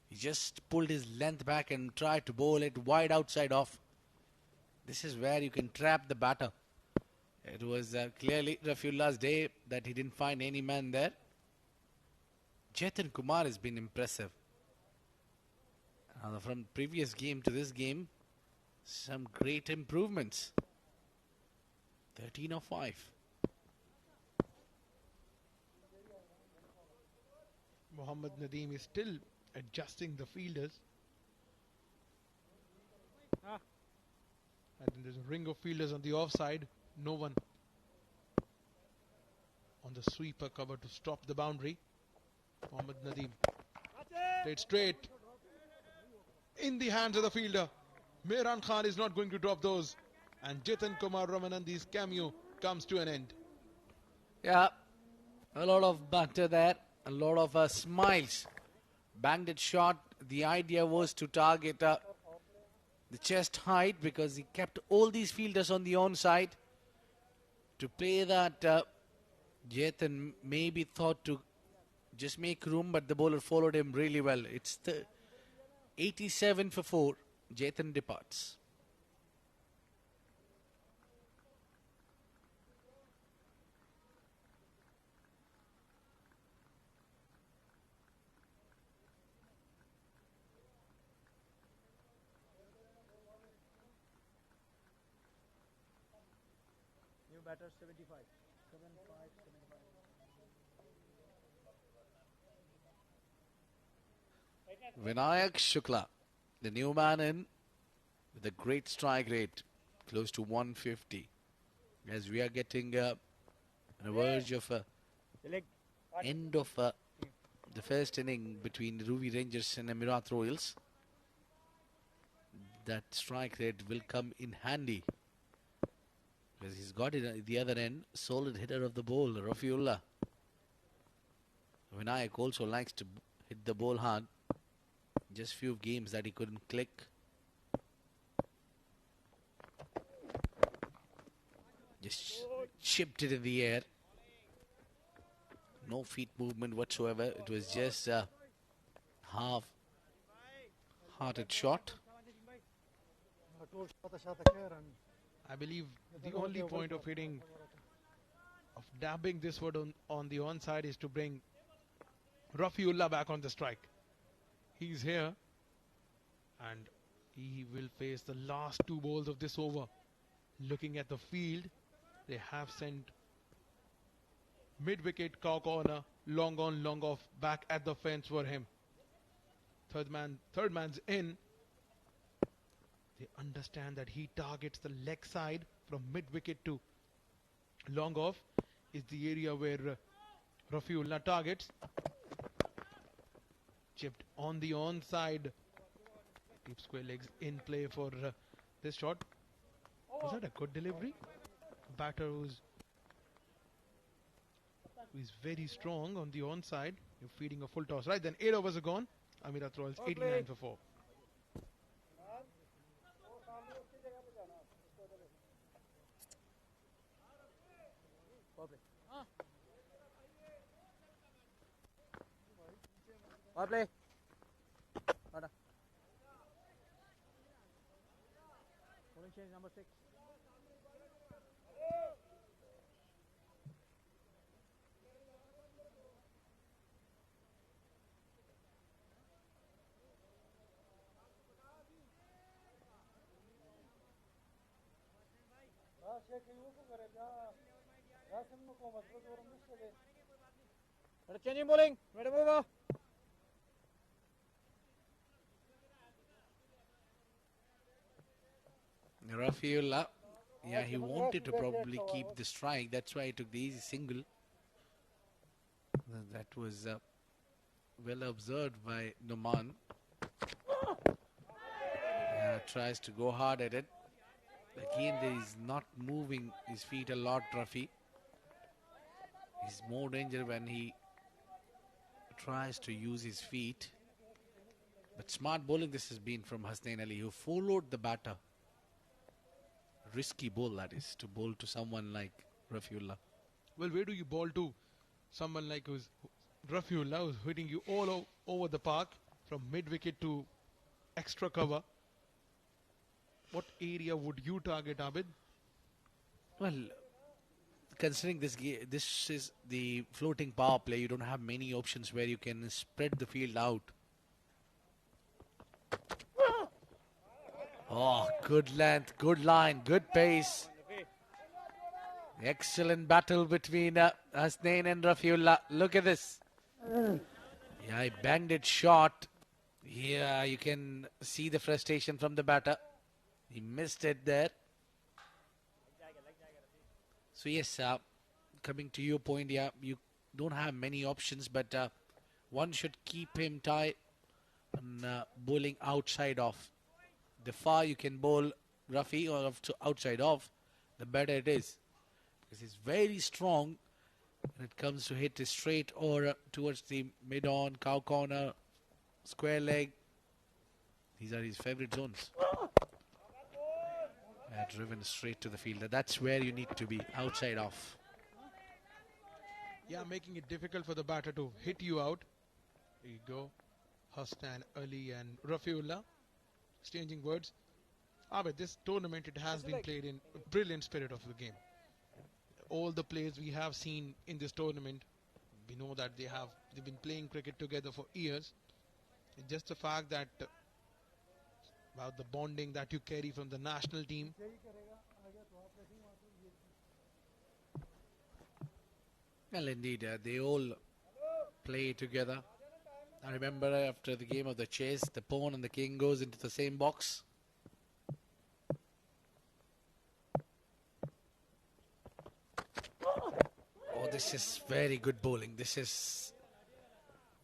He just pulled his length back and tried to bowl it wide outside off. This is where you can trap the batter. It was clearly Rafiullah's day that he didn't find any man there. Chetan Kumar has been impressive. From previous game to this game, some great improvements. 13 of 5. Mohammad Nadeem is still adjusting the fielders. And then there's a ring of fielders on the offside. No one on the sweeper cover to stop the boundary. Mohammad Nadeem played straight in the hands of the fielder. Mehran Khan is not going to drop those. And Jitan Kumar Ramanandi's cameo comes to an end. Yeah, a lot of butter there, a lot of smiles. Banged it short. The idea was to target the chest height because he kept all these fielders on the onside. To play that, Jathan maybe thought to just make room, but the bowler followed him really well. It's the 87 for 4. Jathan departs. New batter 75. 75, 75. Vinayak Shukla, the new man in with a great strike rate, close to 150. As we are getting on the verge of end of the first inning between Ruwi Rangers and Amerat Royals, that strike rate will come in handy. Because he's got it at the other end, solid hitter of the ball, Rafiullah. Vinayak also likes to hit the ball hard. Just few games that he couldn't click. Just chipped it in the air. No feet movement whatsoever. It was just a half-hearted shot. I believe the only point of hitting, of dabbing this one on the onside is to bring Rafiullah back on the strike. He's here and he will face the last 2 balls of this over. Looking at the field, they have sent mid-wicket cow corner, long on, long off, back at the fence for him. Third man's in. They understand that he targets the leg side from mid-wicket to long off is the area where Rafiullah targets. Chipped on the onside. Deep square legs in play for this shot. Was that a good delivery? A batter who's very strong on the onside. You're feeding a full toss. Right then, 8 overs are gone. Amerat Royals 89 for 4. Power play. Bowling change number 6. Changing bowling. Ready to move. Rafiullah, yeah, he wanted to probably keep the strike. That's why he took the easy single. That was well observed by Noman. Tries to go hard at it. Again, he's not moving his feet a lot, Rafi. He's more danger when he tries to use his feet. But smart bowling this has been from Hasnain Ali, who followed the batter. Risky bowl, that is, to bowl to someone like Rafiullah. Well, where do you bowl to? Someone like Rafiullah, who's hitting you all over the park from mid-wicket to extra cover. What area would you target, Abid? Well, considering this is the floating power play, you don't have many options where you can spread the field out. Oh, good length, good line, good pace. Excellent battle between Hasnain and Rafiullah. Look at this. Yeah, he banged it short. Yeah, you can see the frustration from the batter. He missed it there. So yes, coming to your point, yeah, you don't have many options, but one should keep him tight on bowling outside off. The far you can bowl Rafi or outside off, the better it is. Because he's very strong when it comes to hit straight or towards the mid-on, cow corner, square leg. These are his favorite zones. Driven straight to the fielder. That's where you need to be, outside off. Yeah, making it difficult for the batter to hit you out. There you go. Hasnain, Ali and Rafiullah. Exchanging words. But this tournament, it has been played in a brilliant spirit of the game. All the players we have seen in this tournament, we know that they've been playing cricket together for years. It's just the fact that about the bonding that you carry from the national team. Well, indeed, they all play together. I remember after the game of the chase, the pawn and the king goes into the same box. Oh, this is very good bowling.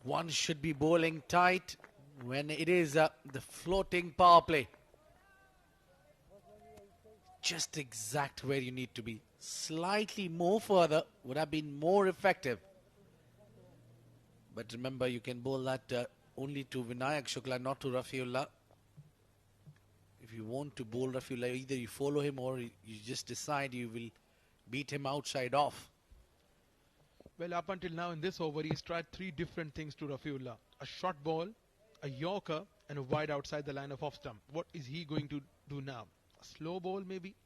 One should be bowling tight when it is the floating power play. Just exact where you need to be. Slightly more further would have been more effective. But remember, you can bowl that only to Vinayak Shukla, not to Rafiullah. If you want to bowl Rafiullah, either you follow him or you just decide you will beat him outside off. Well, up until now in this over, he's tried three different things to Rafiullah. A short ball, a yorker, and a wide outside the line of off stump. What is he going to do now? A slow ball maybe?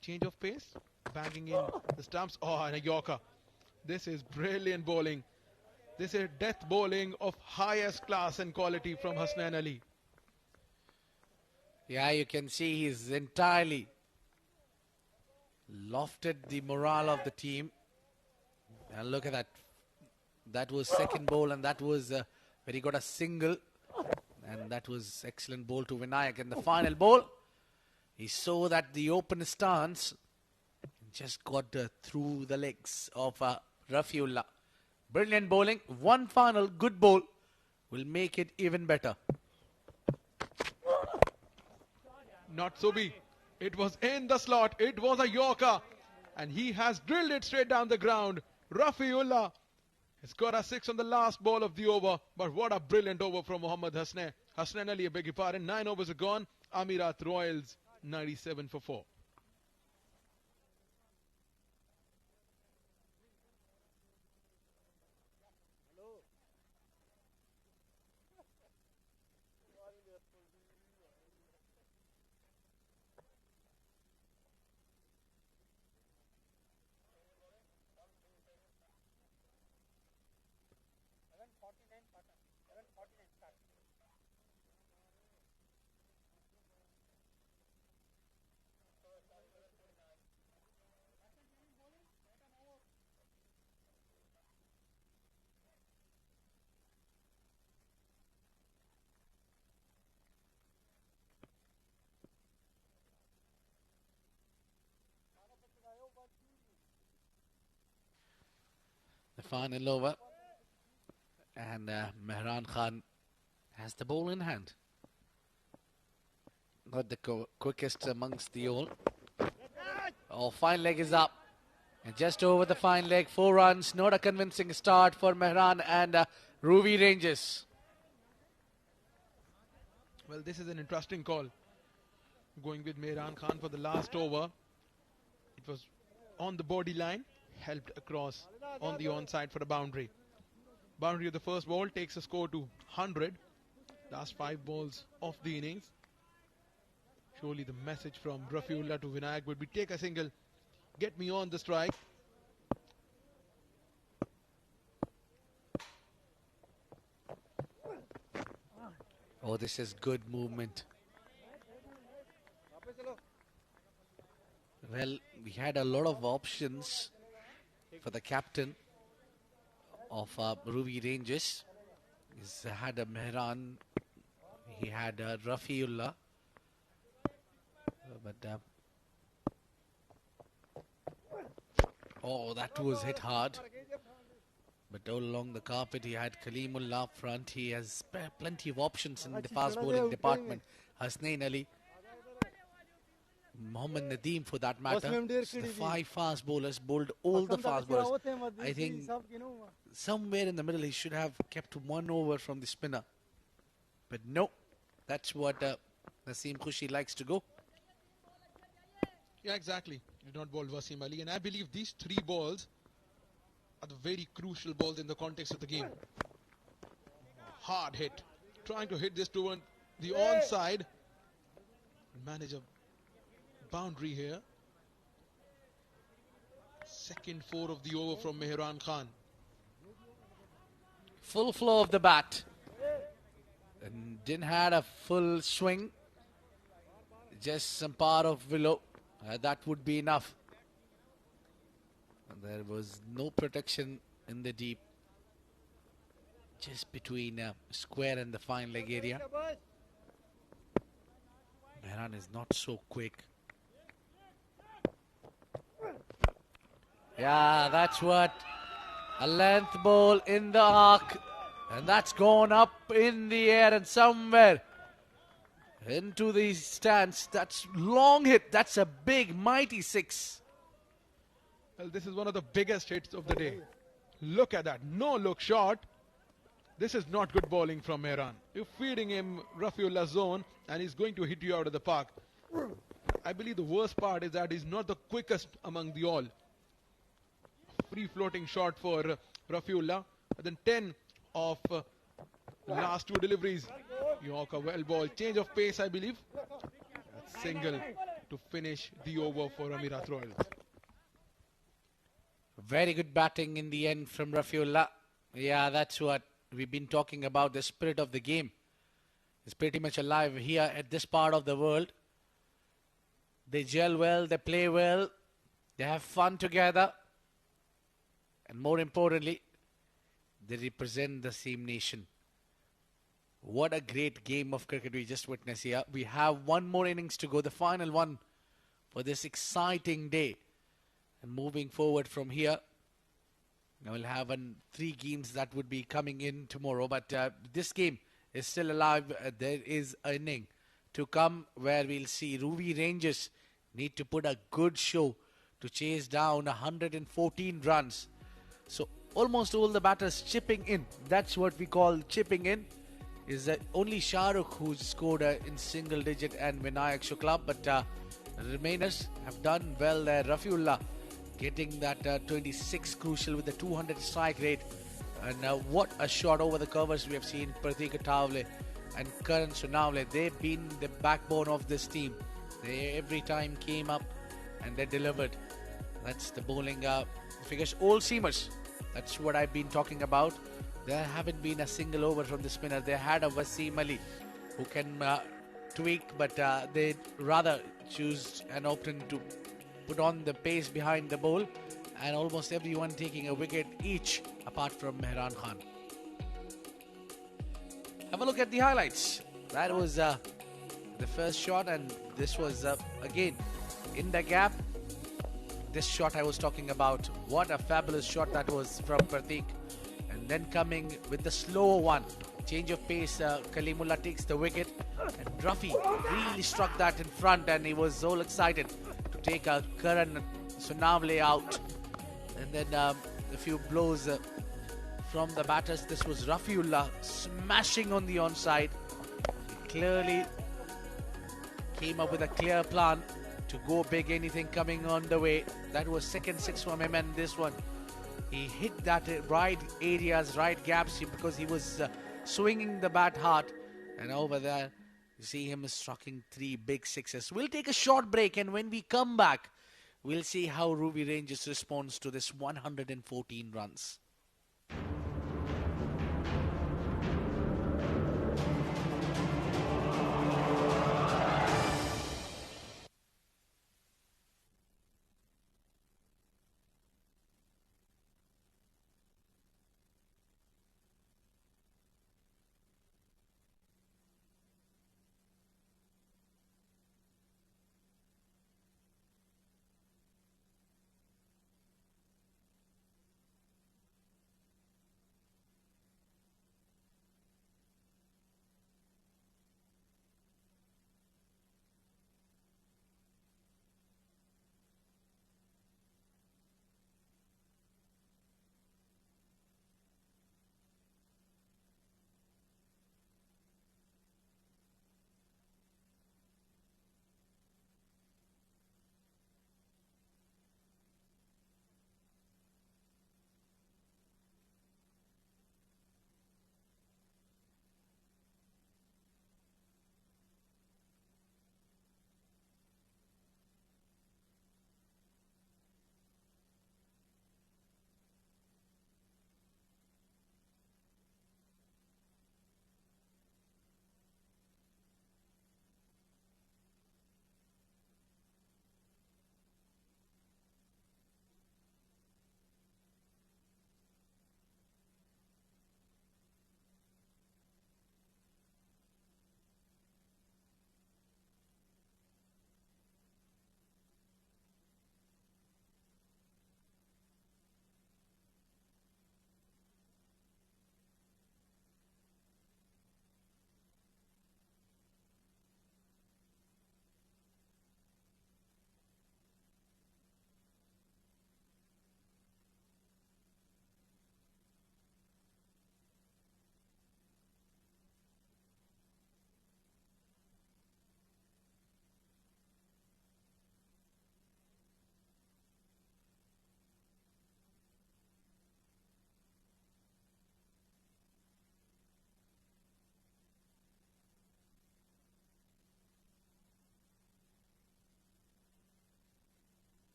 Change of pace? Banging in the stumps. Oh, and a yorker. This is brilliant bowling. This is death bowling of highest class and quality from Hasnain Ali. Yeah, you can see he's entirely lofted the morale of the team. And look at that. That was second bowl, and that was where he got a single. And that was excellent bowl to Vinayak. And the final bowl, he saw that the open stance just got through the legs of Rafiullah. Brilliant bowling. One final good bowl will make it even better. Not so be. It was in the slot. It was a yorker. And he has drilled it straight down the ground. Rafiullah has got a 6 on the last ball of the over. But what a brilliant over from Mohammad Hasnain. Hasnain Ali, I beg your pardon. 9 overs are gone. Amerat Royals, 97 for 4. The final over. And Mehran Khan has the ball in hand. Not the quickest amongst the all. Oh, fine leg is up. And just over the fine leg, 4 runs. Not a convincing start for Mehran and Ruwi Rangers. Well, this is an interesting call. Going with Mehran Khan for the last over. It was on the body line. Helped across on the onside for a boundary. Boundary of the first ball takes a score to 100. Last 5 balls of the innings. Surely the message from Rafiullah to Vinayak would be take a single, get me on the strike. Oh, this is good movement. Well, we had a lot of options for the captain of Ruwi Rangers. He's had a Mehran, he had Rafiullah, but oh, that was hit hard. But all along the carpet, he had Kalimullah up front. He has plenty of options in the fast bowling department. Hasnain Ali, Mohammad Nadeem for that matter. So the 5 fast bowlers bowled all the fast bowlers. I think somewhere in the middle he should have kept 1 over from the spinner. But no, that's what Naseem Khushi likes to go. Yeah, exactly. He did not bowl Wasim Ali. And I believe these 3 balls are the very crucial balls in the context of the game. Hard hit. Trying to hit this toward the onside. Manage a boundary here. Second 4 of the over from Mehran Khan. Full flow of the bat. And didn't had a full swing. Just some part of willow. That would be enough. And there was no protection in the deep. Just between square and the fine leg area. Mehran is not so quick. Yeah, that's what. A length ball in the arc. And that's gone up in the air and somewhere into the stands. That's long hit. That's a big, mighty 6. Well, this is one of the biggest hits of the day. Look at that. No look shot. This is not good bowling from Mehran. You're feeding him Rafiullah zone and he's going to hit you out of the park. I believe the worst part is that he's not the quickest among the all. Free floating shot for Rafiullah. But then 10 of last 2 deliveries. Yorker well ball. Change of pace, I believe. That's single to finish the over for Amerat Royals. Very good batting in the end from Rafiullah. Yeah, that's what we've been talking about. The spirit of the game is pretty much alive here at this part of the world. They gel well, they play well, they have fun together. And more importantly, they represent the same nation. What a great game of cricket we just witnessed here. We have 1 more innings to go, the final one for this exciting day. And moving forward from here, we'll have 3 games that would be coming in tomorrow. But this game is still alive. There is an inning to come where we'll see Ruwi Rangers need to put a good show to chase down 114 runs. So almost all the batters chipping in. That's what we call chipping in. Is only Shahrukh who's scored in single digit and Vinayak Shukla. But remainers have done well there. Rafiullah getting that 26 crucial with the 200 strike rate. And what a shot over the covers we have seen. Pratik Tavle and Karan Sunavle. They've been the backbone of this team. They every time came up and they delivered. That's the bowling figures. All seamers. That's what I've been talking about. There haven't been a single over from the spinner. They had a Wasim Ali who can tweak, but they rather choose an option to put on the pace behind the bowl, and almost everyone taking a wicket each apart from Mehran Khan. Have a look at the highlights. That was the first shot, and this was again in the gap. This shot I was talking about. What a fabulous shot that was from Pratik. And then coming with the slower one. Change of pace. Kalimullah takes the wicket. And Rafi really struck that in front, and he was all excited to take Karan Sunavle out. And then a few blows from the batters. This was Rafiullah smashing on the onside. He clearly came up with a clear plan to go big, anything coming on the way. That was second 6 from him, and this one he hit that right areas, right gaps, because he was swinging the bat hard. And over there you see him striking 3 big 6s. We'll take a short break, and when we come back we'll see how Ruwi Rangers responds to this 114 runs.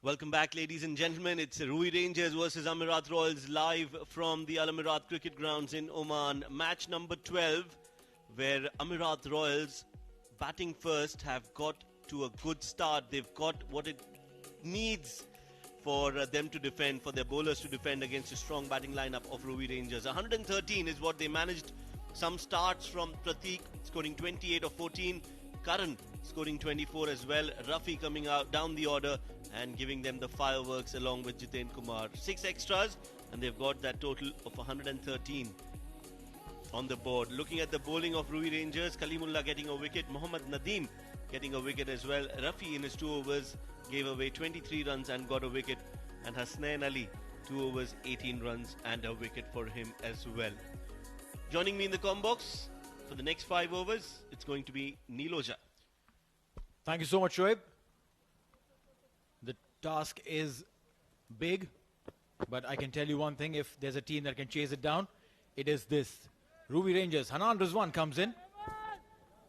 Welcome back, ladies and gentlemen. It's Ruwi Rangers versus Amerat Royals live from the Amerat cricket grounds in Oman. Match number 12, where Amerat Royals, batting first, have got to a good start. They've got what it needs for them to defend, for their bowlers to defend against a strong batting lineup of Ruwi Rangers. 113 is what they managed. Some starts from Pratik, scoring 28 of 14. Karan scoring 24 as well. Rafi coming out down the order and giving them the fireworks along with Jiten Kumar. 6 extras and they've got that total of 113 on the board. Looking at the bowling of Ruwi Rangers, Kalimullah getting a wicket, Mohammad Nadeem getting a wicket as well. Rafi in his 2 overs gave away 23 runs and got a wicket, and Hasnain Ali 2 overs 18 runs and a wicket for him as well. Joining me in the box for the next 5 overs, it's going to be Niloja. Thank you so much, Shoaib. The task is big, but I can tell you one thing: if there's a team that can chase it down, it is this. Ruwi Rangers. Hanan Rizwan comes in,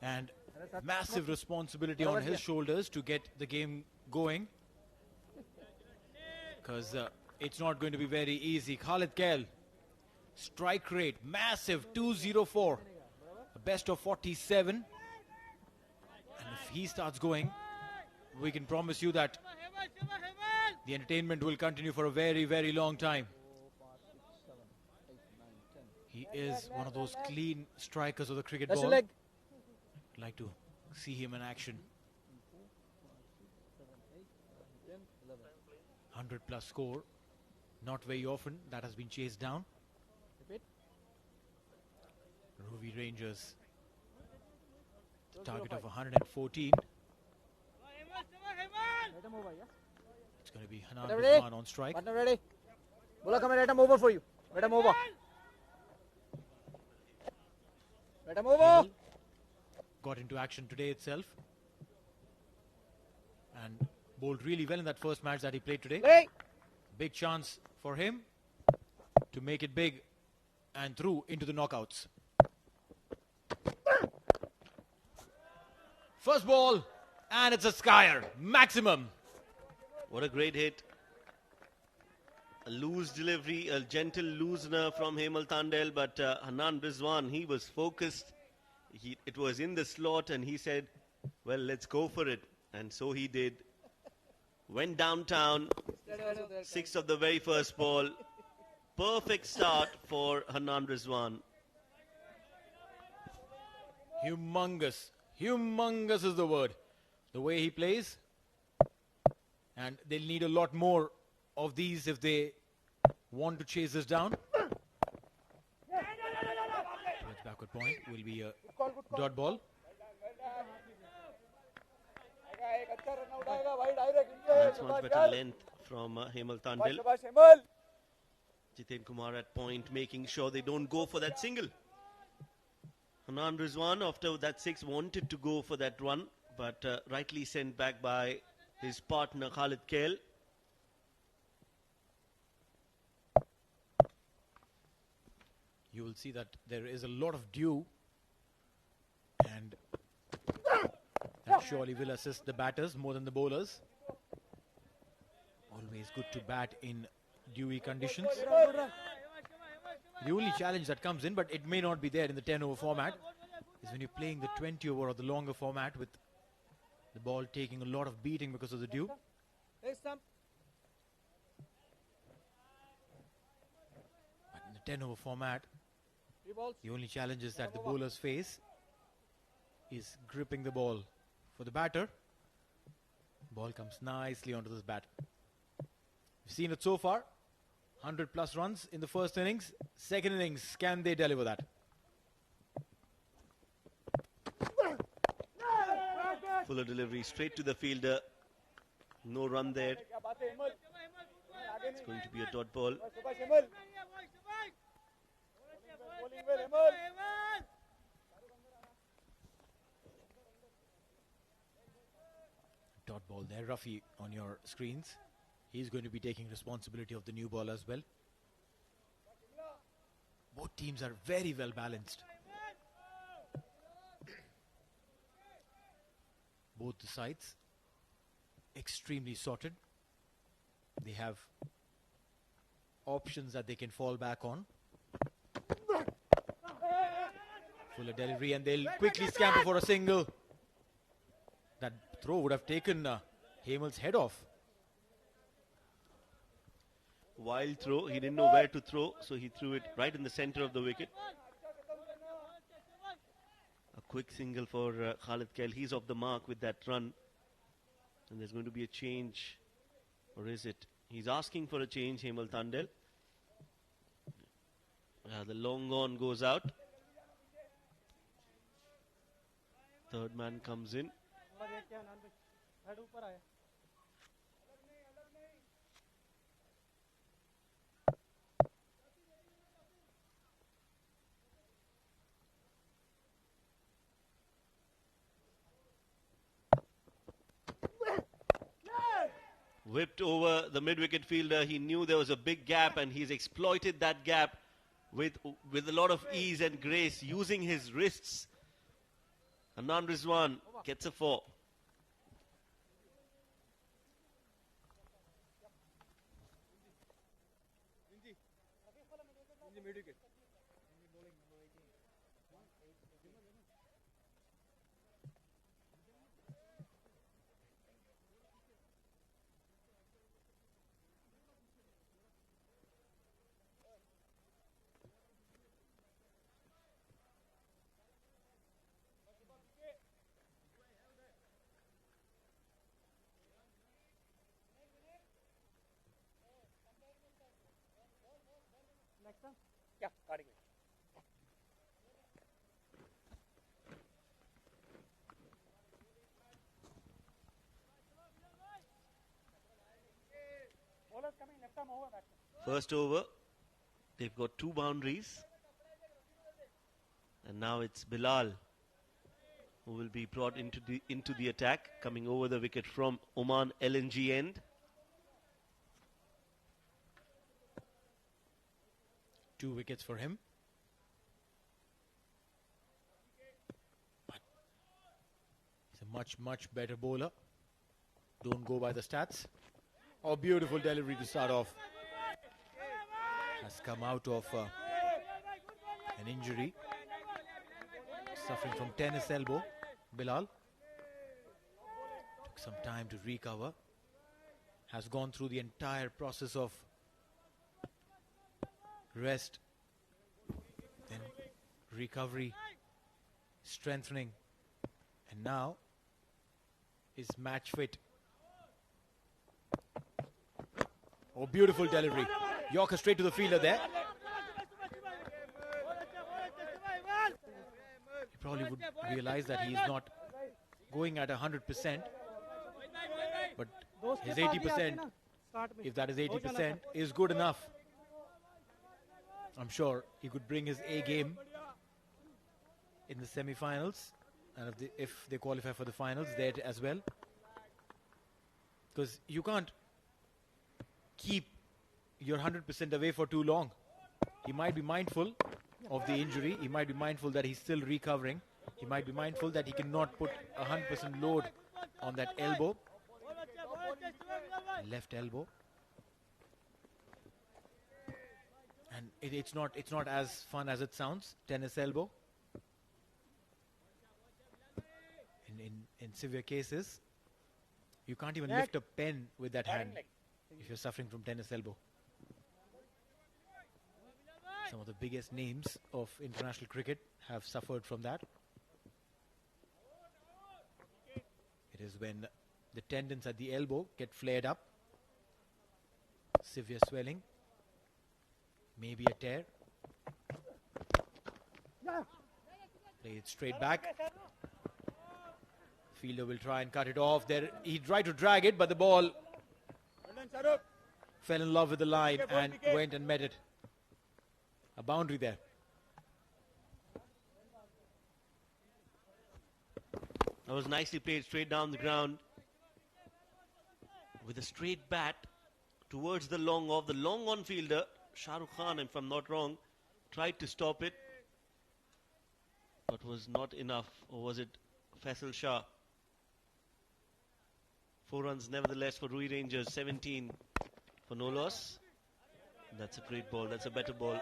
and massive responsibility on his shoulders to get the game going, because it's not going to be very easy. Khalid Kail, strike rate massive, 204, a best of 47, and if he starts going, we can promise you that the entertainment will continue for a very, very long time. He is one of those clean strikers of the cricket ball. I'd like to see him in action. 100 plus score, not very often that has been chased down. Ruwi Rangers, the target of 114. It's going to be Hanan Rizwan on strike. Partner ready? Bola, come and let him over for you. Let him over. Let him over. Got into action today itself and bowled really well in that first match that he played today. Play. Big chance for him to make it big and through into the knockouts. First ball, and it's a skyer, maximum. What a great hit. A loose delivery, a gentle loosener from Hemal Tandel, but Hanan Rizwan, he was focused. It was in the slot and he said, well, let's go for it. And so he did. Went downtown, 6 of the very first ball. Perfect start for Hanan Rizwan. Humongous. Humongous is the word. The way he plays. And they'll need a lot more of these if they want to chase this down. Towards backward point will be a dot ball. That's much better length from Hemal Tandil. Jiten Kumar at point, making sure they don't go for that single. Hanan Rizwan, after that 6, wanted to go for that run, but rightly sent back by his partner Khalid Kail. You will see that there is a lot of dew, and that surely will assist the batters more than the bowlers. Always good to bat in dewy conditions. The only challenge that comes in, but it may not be there in the 10 over format, is when you're playing the 20 over or the longer format with the ball taking a lot of beating because of the dew. But in the 10 over format, the only challenge is that the bowlers face is gripping the ball. For the batter, ball comes nicely onto this bat. We've seen it so far. 100 plus runs in the first innings. Second innings, can they deliver that? Fuller delivery straight to the fielder. No run there. It's going to be a dot ball. Dot ball there, Rafi on your screens. He's going to be taking responsibility of the new ball as well. Both teams are very well balanced. Both the sides extremely sorted. They have options that they can fall back on. Fuller delivery, and they'll quickly scamper for a single. That throw would have taken Hemal's head off. Wild throw. He didn't know where to throw, so he threw it right in the center of the wicket. A quick single for Khalid Khail. He's off the mark with that run. And there's going to be a change. Or is it? He's asking for a change, Hemal Tandel. The long on goes out. Third man comes in. Whipped over the mid-wicket fielder. He knew there was a big gap and he's exploited that gap with a lot of ease and grace, using his wrists. Anand Rizwan gets a 4. First over, they've got 2 boundaries. And now it's Bilal who will be brought into the attack, coming over the wicket from Oman LNG end. Two wickets for him. But he's a much, much better bowler. Don't go by the stats. Oh, beautiful delivery to start off. Has come out of an injury. Suffering from tennis elbow, Bilal. Took some time to recover. Has gone through the entire process of rest, then recovery, strengthening, and now is match fit. Oh, beautiful delivery. Yorker straight to the fielder there. He probably would realize that he is not going at 100%, but his 80%, if that is 80%, is good enough. I'm sure he could bring his A game in the semi-finals, and if they qualify for the finals there as well. Because you can't keep your 100% away for too long. He might be mindful of the injury. He might be mindful that he's still recovering. He might be mindful that he cannot put 100% load on that elbow. Left elbow. And it's not as fun as it sounds. Tennis elbow. In severe cases, you can't even lift a pen with that hand if you're suffering from tennis elbow. Some of the biggest names of international cricket have suffered from that. It is when the tendons at the elbow get flared up. Severe swelling. Maybe a tear. Play it straight back. Fielder will try and cut it off. There, he tried to drag it, but the ball fell in love with the line and went and met it. A boundary there. That was nicely played straight down the ground with a straight bat towards the long off. The long on fielder, Shah Rukh Khan, if I'm not wrong, tried to stop it, but was not enough. Or was it Faisal Shah? 4 runs nevertheless for Ruwi Rangers, 17 for no loss. That's a great ball. That's a better ball.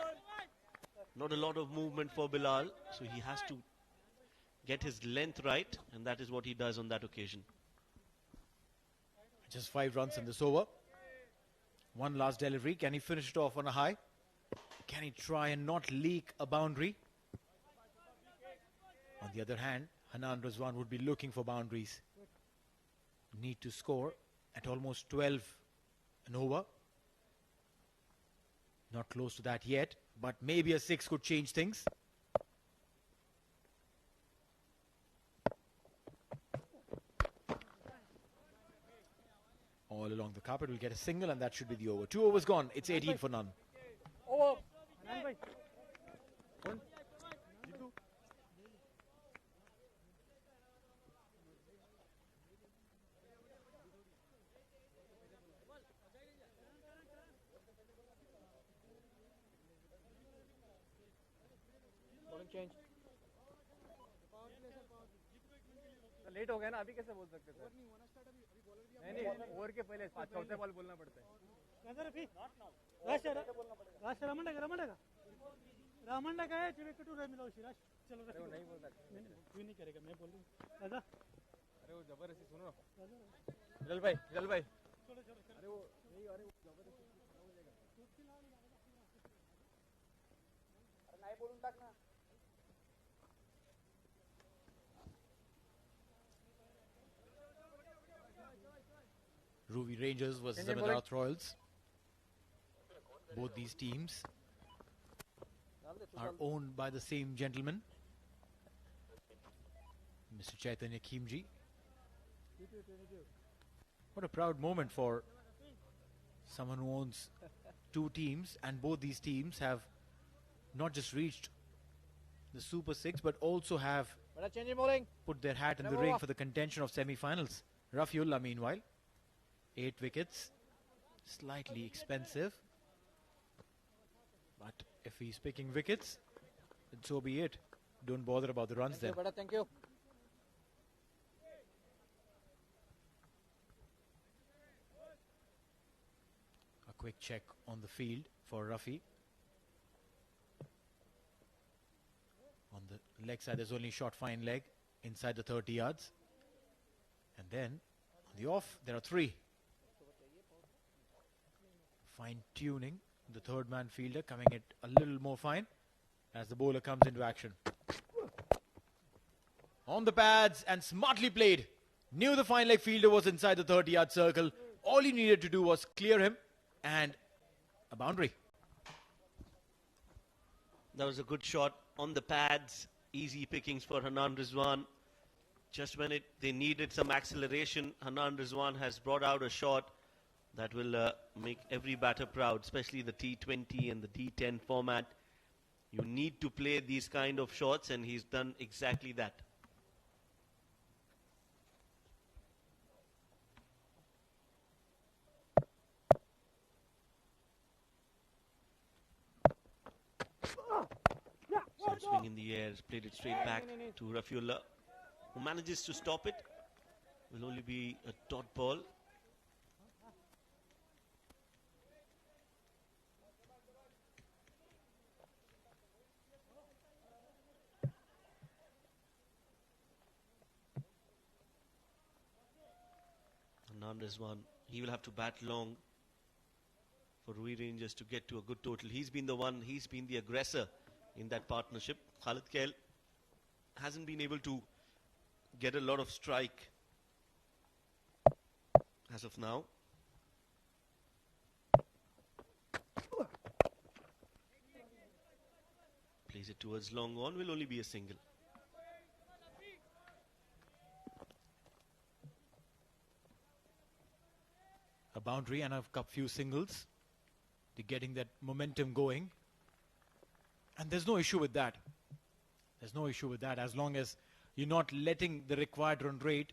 Not a lot of movement for Bilal, so he has to get his length right, and that is what he does on that occasion. Just 5 runs in this over. One last delivery. Can he finish it off on a high? Can he try and not leak a boundary? On the other hand, Hanan Rizwan would be looking for boundaries. Need to score at almost 12 an over. Not close to that yet, but maybe a 6 could change things. All along the carpet will get a single, and that should be the over. 2 overs gone. It's 18 for none. Over. Change late हो गया ना अभी कैसे बोल सकते थे नहीं over के पहले चौथे बॉल बोलना पड़ता है रामंडा का है चिवेकटू रे मिलो शिराज चलो वो नहीं बोल सकते क्यों नहीं करेगा मैं बोल रहा हूं राजा अरे वो जबरदस्ती सुनो जल भाई अरे वो नहीं अरे वो जबरदस्ती अरे नहीं बोलूं टाक ना Ruwi Rangers versus Amerat Royals. Both these teams are owned by the same gentleman, Mr. Chaitanya Khimji. What a proud moment for someone who owns 2 teams, and both these teams have not just reached the Super 6 but also have put their hat in the ring for the contention of semi-finals. Rafiullah meanwhile, 8 wickets, slightly expensive, but if he's picking wickets, then so be it. Don't bother about the runs then. Thank you. A quick check on the field for Rafi. On the leg side, there's only short fine leg inside the 30 yards. And then on the off, there are 3. Fine tuning. The third man fielder coming it a little more fine as the bowler comes into action. On the pads and smartly played. Knew the fine leg fielder was inside the 30-yard circle. All he needed to do was clear him and a boundary. That was a good shot on the pads. Easy pickings for Hanan Rizwan. Just when they needed some acceleration, Hanan Rizwan has brought out a shot that will make every batter proud, especially the T20 and the D10 format. You need to play these kind of shots, and he's done exactly that. So swing in the air, played it straight back to Rafiullah, who manages to stop it. Will only be a dot ball. Hanan Rizwan, he will have to bat long for Ruwi Rangers to get to a good total. He's been the aggressor in that partnership. Khalid Kail hasn't been able to get a lot of strike as of now. Plays it towards long on, will only be a single. A boundary and a few singles. They're getting that momentum going. And there's no issue with that. There's no issue with that as long as you're not letting the required run rate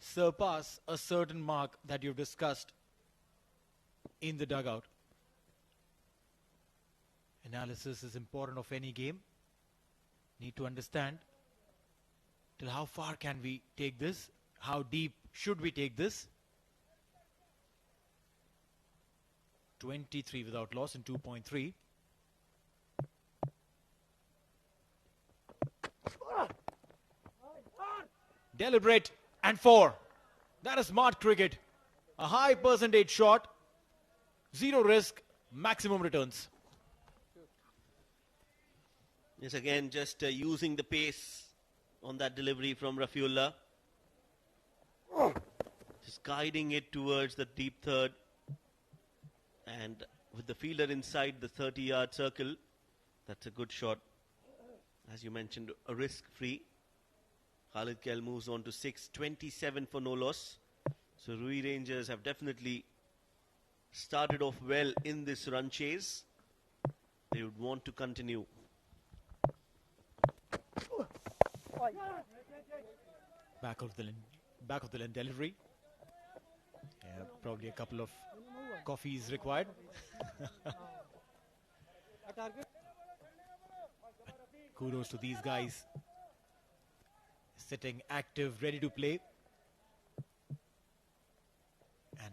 surpass a certain mark that you've discussed in the dugout. Analysis is important of any game. Need to understand till how far can we take this? How deep should we take this? 23 without loss in 2.3. Deliberate and 4. That is smart cricket. A high percentage shot, 0 risk, maximum returns. Yes, again, just using the pace on that delivery from Rafiullah. Just guiding it towards the deep third. And with the fielder inside the 30-yard circle, that's a good shot. As you mentioned, a risk-free. Khalid Kel moves on to 6, 27 for no loss. So Ruwi Rangers have definitely started off well in this run chase. They would want to continue. Back of the line delivery. Yeah, probably a couple of coffees required. Kudos to these guys. Sitting active, ready to play. And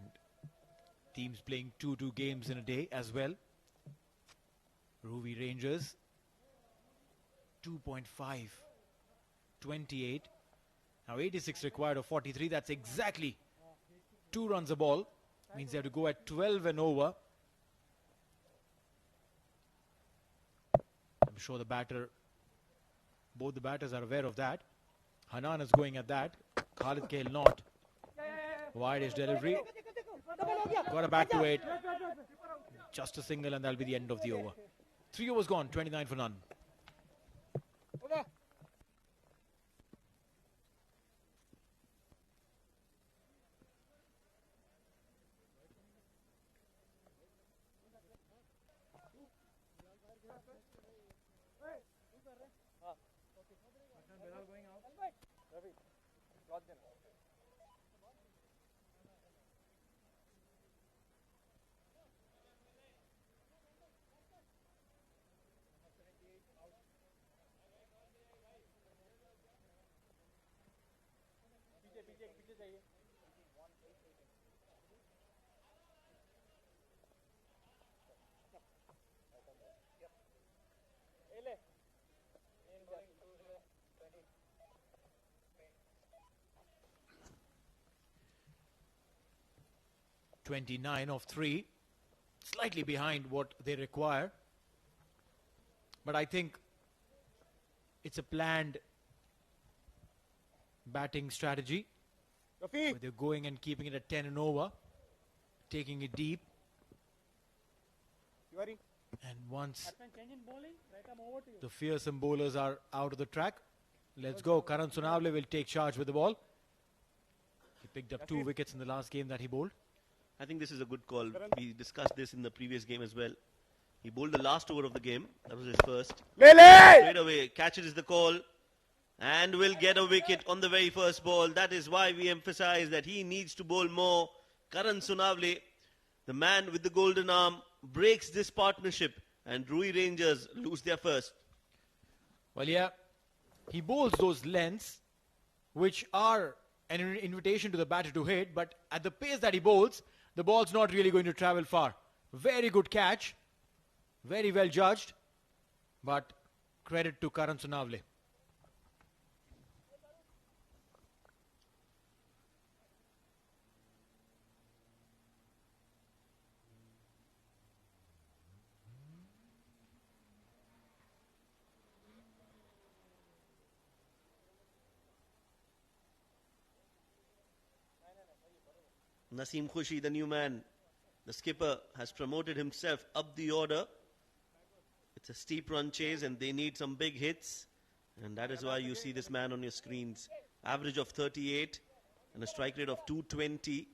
teams playing 2 games in a day as well. Ruwi Rangers 2.5, 28. Now 86 required of 43. That's exactly 2 runs a ball. Means they have to go at 12 and over. I'm sure both the batters are aware of that. Hanan is going at that. Khalid Kel not. Wide-ish delivery. Got a back to 8. Just a single and that'll be the end of the over. 3 overs gone, 29 for none. .29 of 3, slightly behind what they require, but I think it's a planned batting strategy where they're going and keeping it at 10 and over, taking it deep, and once the fearsome bowlers are out of the track, let's go. Karan Sonavle will take charge with the ball. He picked up 2 wickets in the last game that he bowled. I think this is a good call. We discussed this in the previous game as well. He bowled the last over of the game. That was his first. Straight away, catches the call and will get a wicket on the very first ball. That is why we emphasize that he needs to bowl more. Karan Sonavle, the man with the golden arm, breaks this partnership and Ruwi Rangers lose their first. Well, yeah, he bowls those lengths which are an invitation to the batter to hit, but at the pace that he bowls, the ball's not really going to travel far. Very good catch. Very well judged. But credit to Karan Sonavle. Naseem Khushi, the new man, the skipper, has promoted himself up the order. It's a steep run chase and they need some big hits. And that is why you see this man on your screens. Average of 38 and a strike rate of 220.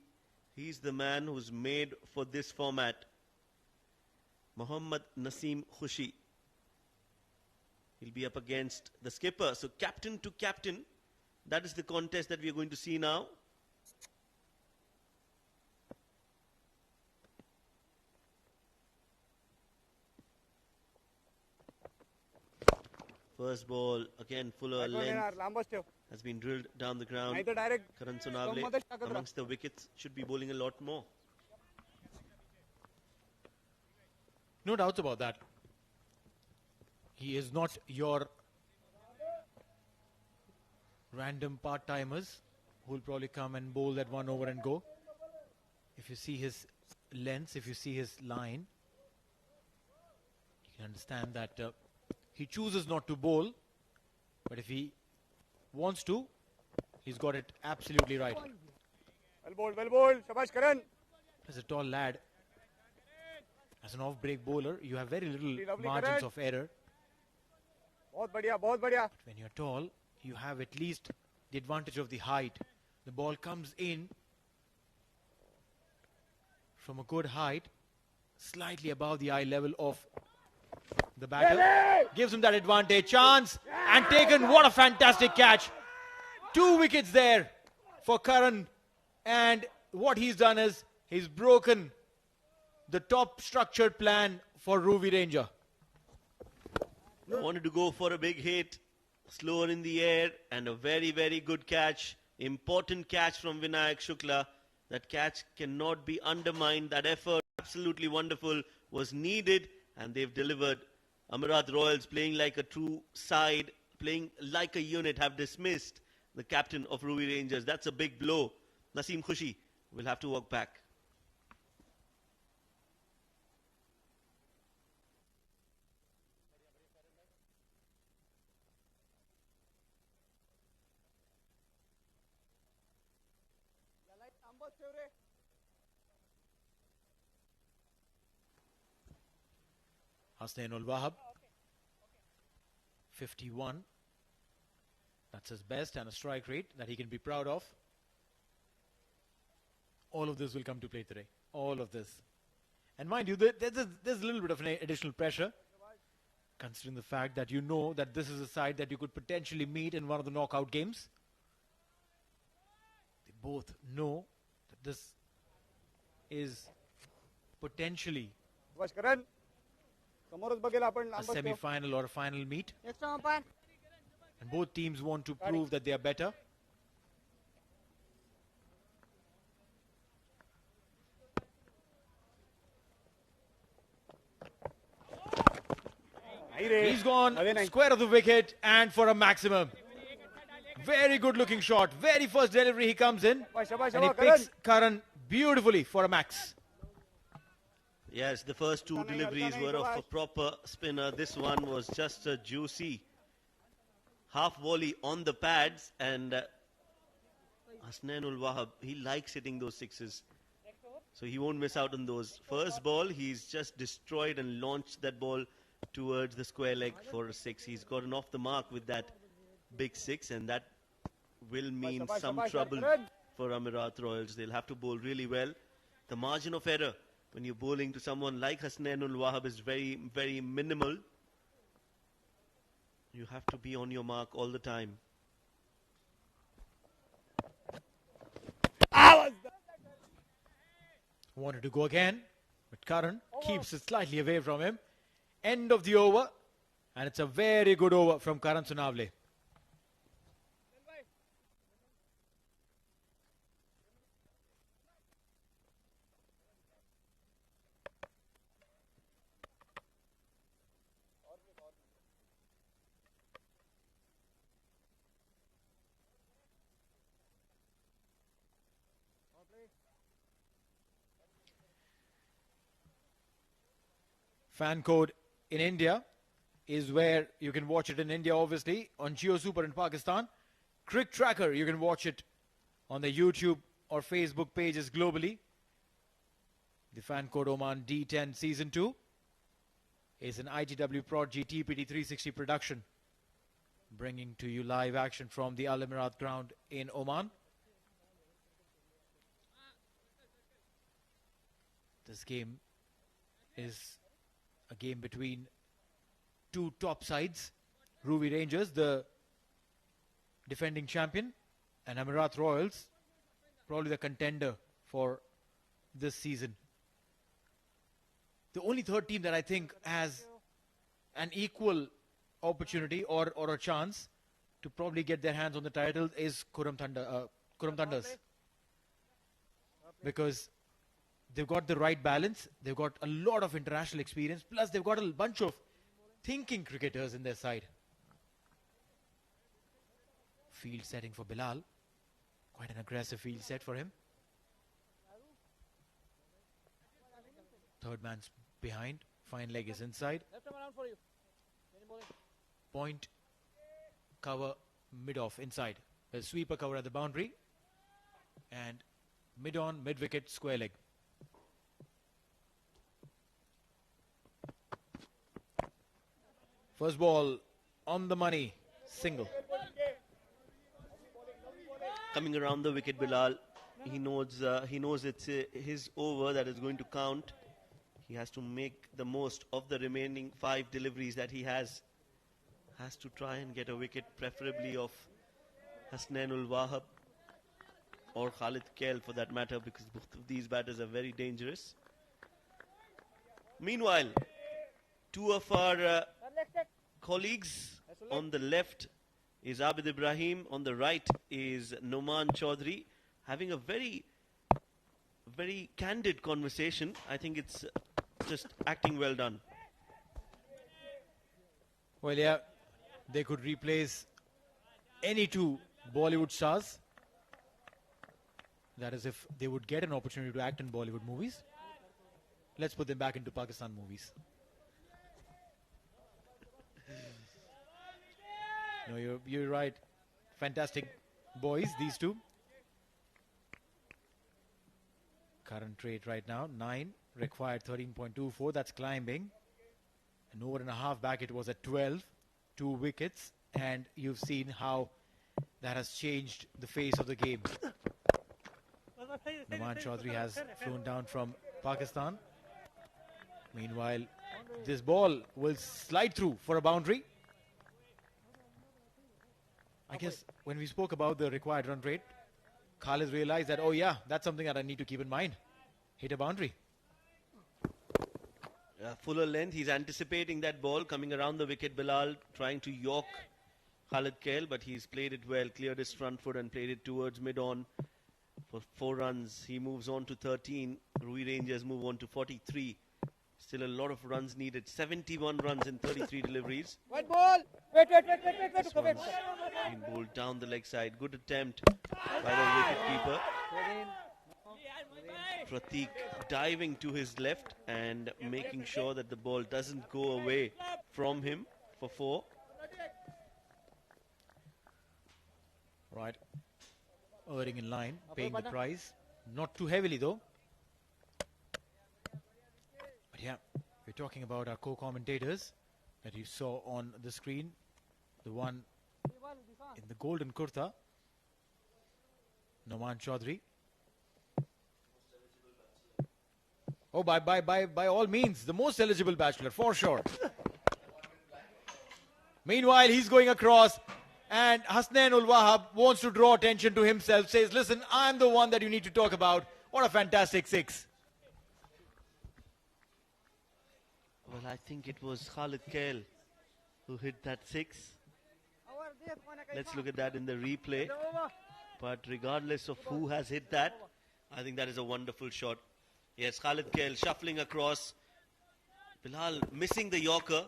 He's the man who's made for this format. Mohammad Naseem Khushi. He'll be up against the skipper. So captain to captain. That is the contest that we are going to see now. First ball, again, fuller length has been drilled down the ground. Karan Sonavle, amongst the wickets, should be bowling a lot more. No doubts about that. He is not your random part-timers who will probably come and bowl that 1 over and go. If you see his lengths, if you see his line, you can understand that he chooses not to bowl, but if he wants to, he's got it absolutely right. Well bowled. Shabash Karan. As a tall lad, as an off-break bowler, you have very little Lovely margins Karan. of error. बहुत बढ़िया, बहुत बढ़िया. When you're tall, you have at least the advantage of the height. The ball comes in from a good height, slightly above the eye level of the batter. Gives him that advantage. Chance and taken. What a fantastic catch. 2 wickets there for Karan. And what he's done is he's broken the top structured plan for Ruwi Ranger. Wanted to go for a big hit, slower in the air, and a very, very good catch. Important catch from Vinayak Shukla. That catch cannot be undermined. That effort, absolutely wonderful, was needed, and they've delivered. Amerat Royals, playing like a true side, playing like a unit, have dismissed the captain of Ruwi Rangers. That's a big blow. Naseem Khushi will have to walk back. Hasnainul Wahab, 51. That's his best and a strike rate that he can be proud of. All of this will come to play today. All of this. And mind you, there's a little bit of an additional pressure, considering the fact that you know that this is a side that you could potentially meet in one of the knockout games. They both know that this is potentially Shabash Karan. समोरच बघेल आपण a लांबच ठेव. semi-final or a final meet. Next umpire. And both teams want to prove that they are better. He's gone square of the wicket and for a maximum. Very good looking shot. Very first delivery he comes in. And he picks Karan beautifully for a max. Yes, the first two deliveries were of a proper spinner. This one was just a juicy half volley on the pads, and Hasnainul Wahab, he likes hitting those sixes, so he won't miss out on those. First ball, he's just destroyed and launched that ball towards the square leg for a six. He's gotten off the mark with that big six, and that will mean some trouble for Amerat Royals. They'll have to bowl really well. The margin of error when you're bowling to someone like Hasnainul Wahab is very, very minimal. You have to be on your mark all the time. Wanted to go again, but Karan keeps it slightly away from him. End of the over, and it's a very good over from Karan Sunavle. Fan code in India is where you can watch it in India, obviously, on Jio Super in Pakistan. CricTracker, you can watch it on the YouTube or Facebook pages globally. The fan code Oman D10 Season 2 is an ITW Prod TPT 360 production, bringing to you live action from the Al Emirat ground in Oman. This game is a game between two top sides, Ruwi Rangers, the defending champion, and Amerat Royals, probably the contender for this season. The only third team that I think has an equal opportunity or a chance to probably get their hands on the title is Kurram Thunders. Because they've got the right balance. They've got a lot of international experience. Plus, they've got a bunch of thinking cricketers in their side. Field setting for Bilal. Quite an aggressive field set for him. Third man's behind. Fine leg is inside. Point, cover, mid-off inside. A sweeper cover at the boundary. And mid-on, mid-wicket, square leg. First ball on the money. Single. Coming around the wicket, Bilal. He knows it's his over that is going to count. He has to make the most of the remaining 5 deliveries that he has. Has to try and get a wicket, preferably of Hasnainul Wahab or Khalid Kail for that matter, because both of these batters are very dangerous. Meanwhile, 2 of our colleagues on the left is Abid Ibrahim, on the right is Noman Chaudhry, having a very candid conversation. I think it's just acting well done. Well, yeah, they could replace any 2 Bollywood stars. That is, if they would get an opportunity to act in Bollywood movies. Let's put them back into Pakistan movies. No, you're right. Fantastic boys, these 2. Current rate right now, 9. Required 13.24. That's climbing. An over and a half back, it was at 12. 2 wickets. And you've seen how that has changed the face of the game. Noman Chaudhry has flown down from Pakistan. Meanwhile, this ball will slide through for a boundary. I guess when we spoke about the required run rate, Khalid realized that, oh yeah, that's something that I need to keep in mind. Hit a boundary. Fuller length, he's anticipating that ball coming around the wicket. Bilal trying to york Khalid Kail, but he's played it well, cleared his front foot and played it towards mid-on for 4 runs. He moves on to 13. Ruwi Rangers move on to 43. Still a lot of runs needed. 71 runs in 33 deliveries. White ball! Wait. This one's been bowled down the leg side. Good attempt by the wicketkeeper. Pratik diving to his left and making sure that the ball doesn't go away from him for 4. Right. Erring in line, paying the price. Not too heavily though. But yeah, we're talking about our co-commentators that you saw on the screen. The one in the golden kurta, Noman Chaudhry. Oh, by all means, the most eligible bachelor, for sure. Meanwhile, he's going across, and Hasnainul Wahab wants to draw attention to himself, says, listen, I'm the one that you need to talk about. What a fantastic 6. Well, I think it was Khalid Kail who hit that 6. Let's look at that in the replay. But regardless of who has hit that, I think that is a wonderful shot. Yes, Khalid Kail shuffling across. Bilal missing the yorker.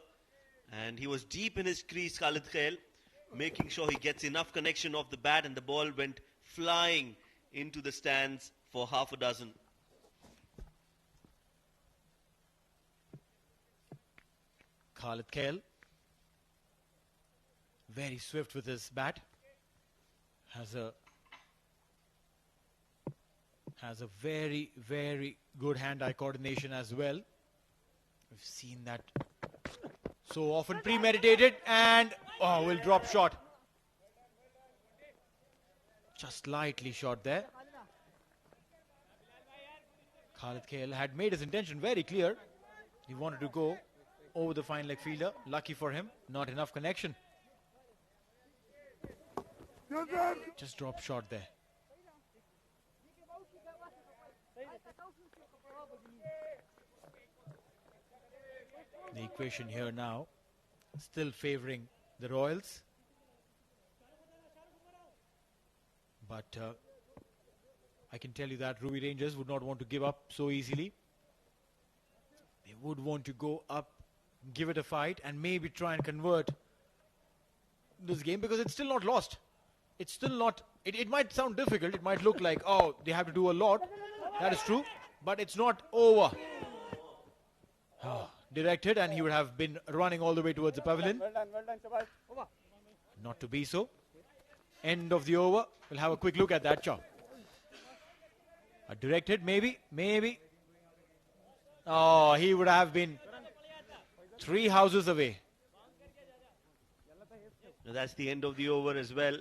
And he was deep in his crease, Khalid Kail, making sure he gets enough connection off the bat, and the ball went flying into the stands for half a dozen. Khalid Kail, very swift with his bat, has a very, very good hand-eye coordination as well. We've seen that so often. Premeditated, and will drop shot. Just lightly shot there. Khalid Kail had made his intention very clear. He wanted to go over the fine leg fielder. Lucky for him, not enough connection. Just drop shot there. The equation here now still favoring the Royals. But I can tell you that Ruwi Rangers would not want to give up so easily. They would want to go up, give it a fight, and maybe try and convert this game, because it's still not lost. It's still not, it might sound difficult. It might look like, oh, they have to do a lot. That is true, but it's not over. Directed, and he would have been running all the way towards the pavilion. Well done, Shabash. Not to be so. End of the over. We'll have a quick look at that shot. Directed, maybe. Oh, he would have been 3 houses away. Now that's the end of the over as well.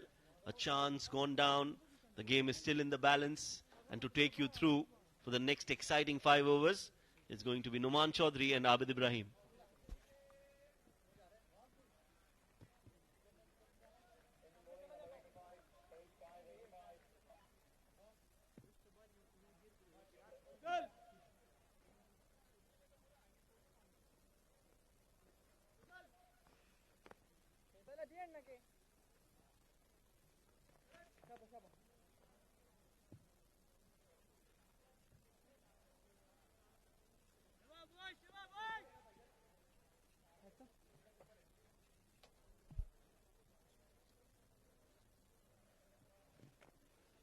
A chance gone down. The game is still in the balance. And to take you through for the next exciting 5 overs, it's going to be Numan Chaudhary and Abid Ibrahim.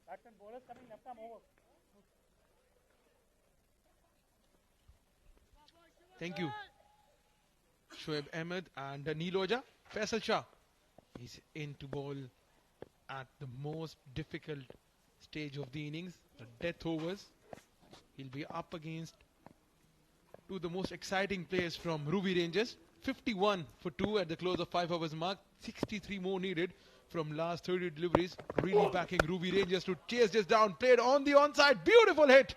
Batsman bowlers coming left arm over. Thank you. Shoaib Ahmed and Niloja. Faisal Shah is in to bowl at the most difficult stage of the innings, the death overs. He'll be up against two of the most exciting players from Ruwi Rangers. 51 for 2 at the close of 5 overs mark. 63 more needed from last 30 deliveries. Really backing Ruwi Rangers to chase this down. Played on the onside. Beautiful hit.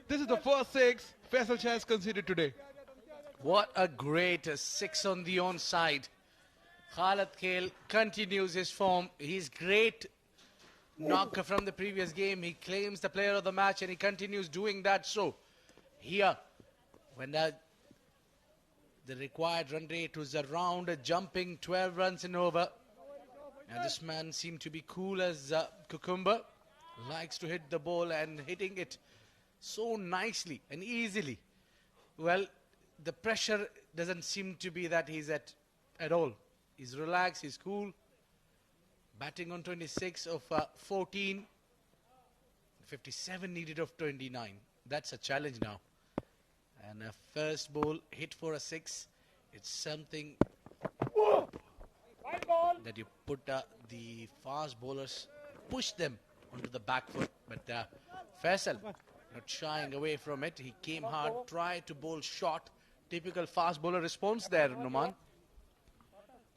This is the first 6 Faisal Shah has conceded today. What a great 6 on the onside. Khalid Khail continues his form. He's great knocker from the previous game. He claims the player of the match and he continues doing that. So here, when the required run rate was around a jumping 12 runs and over. And this man seemed to be cool as cucumber. Likes to hit the ball and hitting it so nicely and easily. Well, the pressure doesn't seem to be that he's at all. He's relaxed, he's cool. Batting on 26 of 14. 57 needed of 29. That's a challenge now. And a first ball hit for a 6. It's something that you put the fast bowlers, push them onto the back foot. But Faisal not shying away from it. He came hard, tried to bowl short. Typical fast bowler response there, Numan.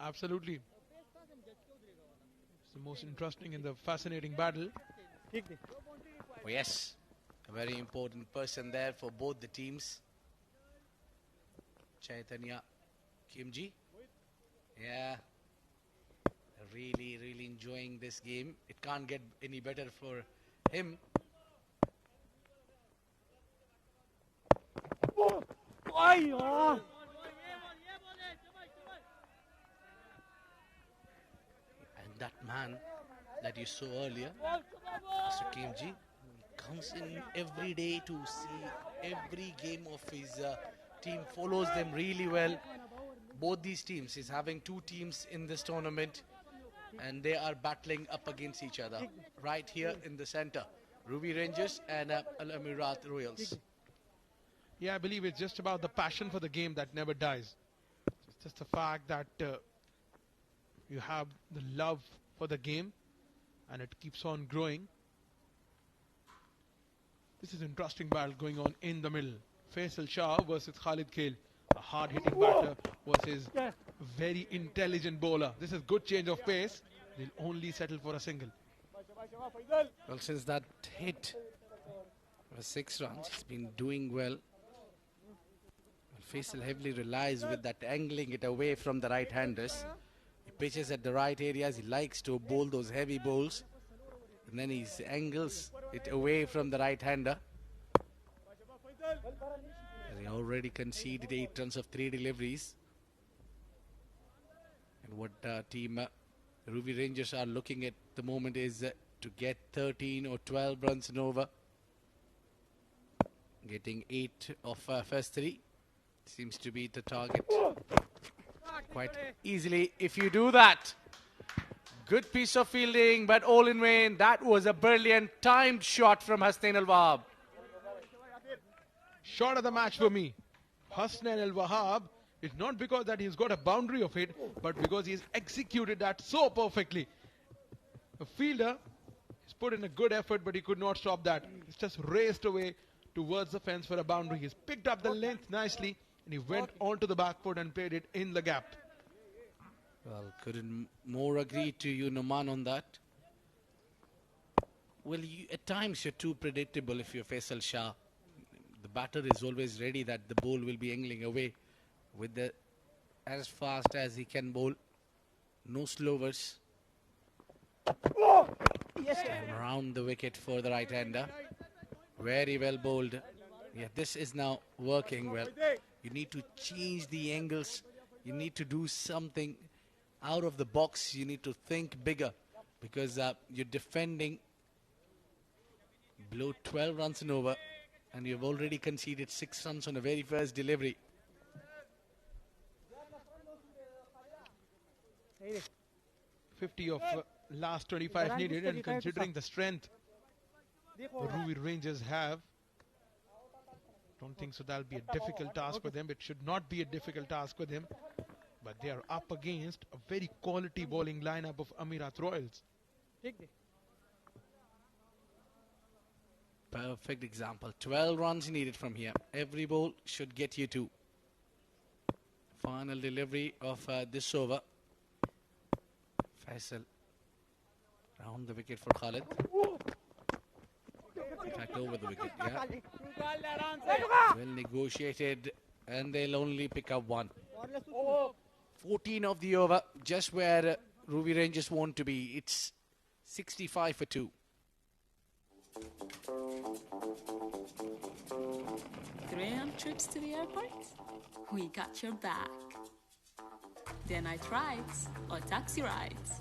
Absolutely. It's the most interesting and the fascinating battle. Oh, yes, a very important person there for both the teams. Chaitanya Kimji. Yeah, really enjoying this game. It can't get any better for him. And that man that you saw earlier, Mr. Kimji, comes in every day to see every game of his team, follows them really well. Both these teams, he's having 2 teams in this tournament and they are battling up against each other right here in the center. Ruwi Rangers and Amerat Royals. Yeah, I believe it's just about the passion for the game that never dies. It's just the fact that you have the love for the game and it keeps on growing. This is an interesting battle going on in the middle. Faisal Shah versus Khalid Khail. A hard-hitting batter versus very intelligent bowler. This is good change of pace. They'll only settle for a single. Well, since that hit was 6 runs, he's been doing well. Faisal heavily relies with that angling it away from the right-handers. He pitches at the right areas. He likes to bowl those heavy bowls. And then he angles it away from the right-hander. And he already conceded 8 runs of 3 deliveries. And what team Ruwi Rangers are looking at the moment is to get 13 or 12 runs in over. Getting 8 of first 3 seems to be the target quite easily if you do that. Good piece of fielding, but all in vain. That was a brilliant timed shot from Hasnain Al-Wahab. Shot of the match for me. Hasnain Al-Wahab, it's not because that he's got a boundary of it, but because he's executed that so perfectly. A fielder has put in a good effort, but he could not stop that. He's just raced away towards the fence for a boundary. He's picked up the length nicely, and he went onto the back foot and played it in the gap. Well, couldn't more agree to you, Noman, on that. Well, at times you're too predictable if you're Faisal Shah. The batter is always ready that the ball will be angling away with the as fast as he can bowl. No slowers. And around the wicket for the right-hander. Very well bowled. Yeah, this is now working well. You need to change the angles. You need to do something out of the box. You need to think bigger because you're defending below 12 runs and over, and you've already conceded 6 runs on the very first delivery. Hey. 50 of last 25 needed, and considering the strength the Ruwi Rangers have, don't think so that'll be a difficult task for them. It should not be a difficult task for them, but they are up against a very quality bowling lineup of Amerat Royals. Perfect example. 12 runs needed from here. Every ball should get you 2. Final delivery of this over. Faisal round the wicket for Khalid. In fact, over the wicket, yeah. Well negotiated, and they'll only pick up 1. 14 of the over, just where Ruwi Rangers want to be. It's 65 for 2. 3 AM trips to the airport? We got your back. Day night rides or taxi rides.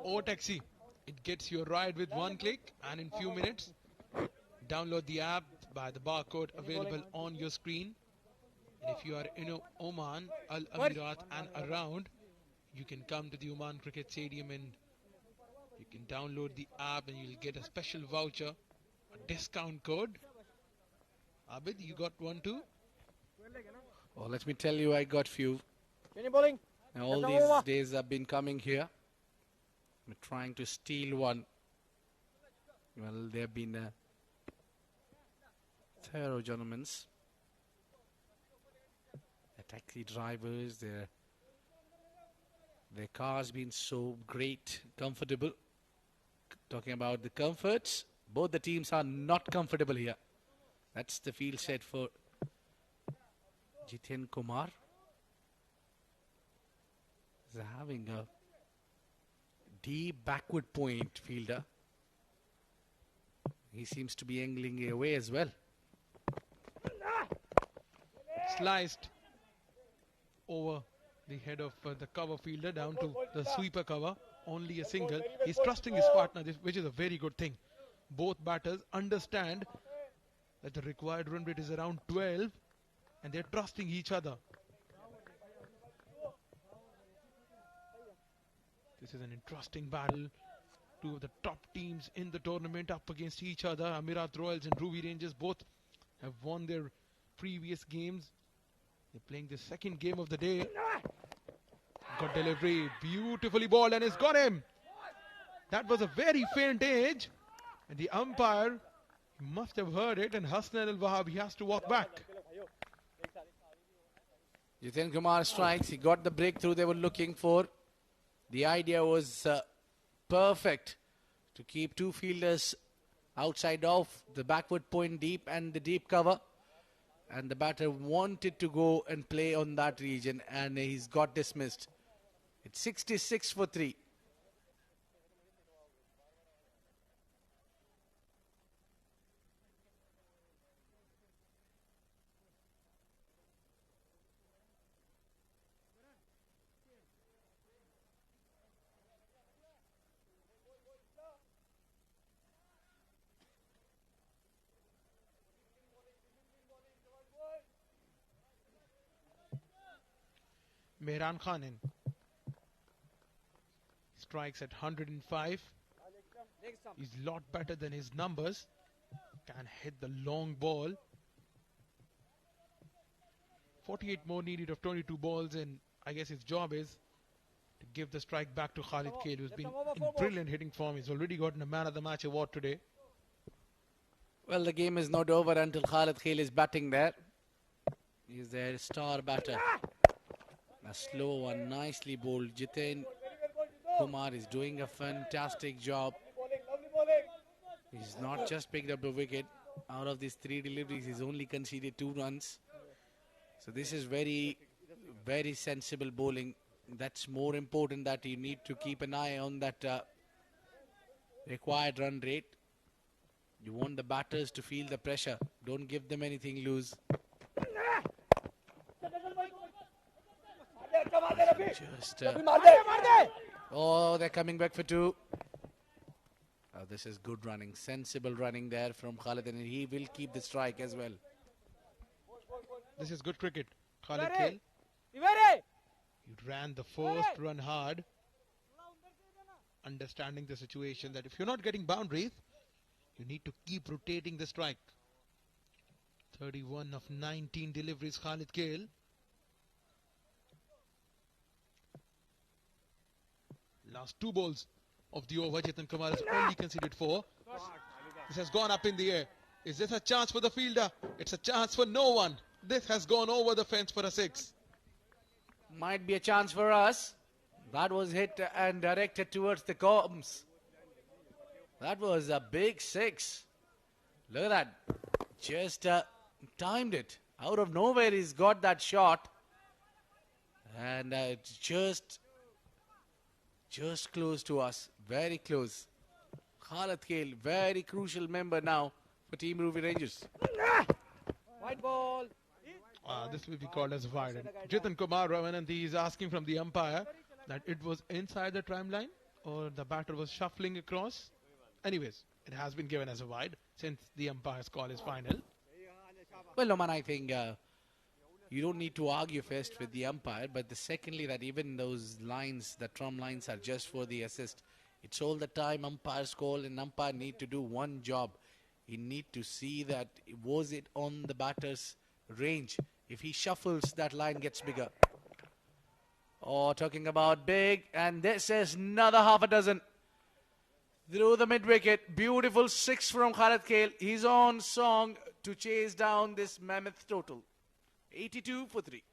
Or taxi. It gets you a ride with 1 click, and in few minutes, download the app by the barcode available on your screen. And if you are in Oman, Al Amirat and around, you can come to the Oman Cricket Stadium and you can download the app and you'll get a special voucher, a discount code. Abid, you got one too? Oh, let me tell you, I got few. Now, all these days I've been coming here. I'm trying to steal one. Well, there have been thorough gentlemen. The taxi drivers, their cars been so great, comfortable. Talking about the comforts, both the teams are not comfortable here. That's the field set for Jiten Kumar. He's having a deep backward point fielder. He seems to be angling away as well. Sliced over the head of the cover fielder down to the sweeper cover. Only a single. He's trusting his partner, which is a very good thing. Both batters understand that the required run rate is around 12 and they're trusting each other. This is an interesting battle. 2 of the top teams in the tournament up against each other. Amerat Royals and Ruwi Rangers both have won their previous games. They're playing the second game of the day. Got delivery, beautifully balled, and it's got him. That was a very faint edge, and the umpire must have heard it, and Hasnain Al-Wahab, he has to walk back. Jiten Kumar strikes. He got the breakthrough they were looking for. The idea was perfect to keep 2 fielders outside off the backward point deep and the deep cover. And the batter wanted to go and play on that region, and he's got dismissed. It's 66 for 3. Mehran Khan in. Strikes at 105. He's a lot better than his numbers. Can hit the long ball. 48 more needed of 22 balls, and I guess his job is to give the strike back to Khalid Kale, who's been in brilliant hitting form. He's already gotten a Man of the Match award today. Well, the game is not over until Khalid Khail is batting there. He's their star batter. A slow one, nicely bowled. Jitin Kumar is doing a fantastic job. He's not just picked up the wicket. Out of these 3 deliveries, he's only conceded 2 runs. So this is very, very sensible bowling. That's more important, that you need to keep an eye on that required run rate. You want the batters to feel the pressure. Don't give them anything loose. Oh, they're coming back for 2. Oh, this is good running, sensible running there from Khalid, and he will keep the strike as well. This is good cricket. Khalid Kale. He ran the first run hard, understanding the situation that if you're not getting boundaries, you need to keep rotating the strike. 31 of 19 deliveries, Khalid Kale. Last 2 balls of the over, Jitin Kumar has only conceded 4. This has gone up in the air. Is this a chance for the fielder? It's a chance for no one. This has gone over the fence for a 6. Might be a chance for us. That was hit and directed towards the columns. That was a big 6. Look at that. Just timed it. Out of nowhere he's got that shot. And it's just close to us. Very close. Khalid Kale, very crucial member now for Team Ruwi Rangers. White ball. This will be called as wide. And Jitin Kumar Ramananthi is asking from the umpire that it was inside the trimline or the batter was shuffling across. Anyways, it has been given as a wide since the umpire's call is final. Well, Oman, I think you don't need to argue first with the umpire, but secondly, that even those lines, the trum lines, are just for the assist. It's all the time umpire's call, and umpire need to do one job. He need to see that was it on the batter's range. If he shuffles, that line gets bigger. Oh, talking about big, and this is another half a dozen. Through the mid-wicket, beautiful 6 from Khalid Kale. He's on song to chase down this mammoth total. 82 for 3.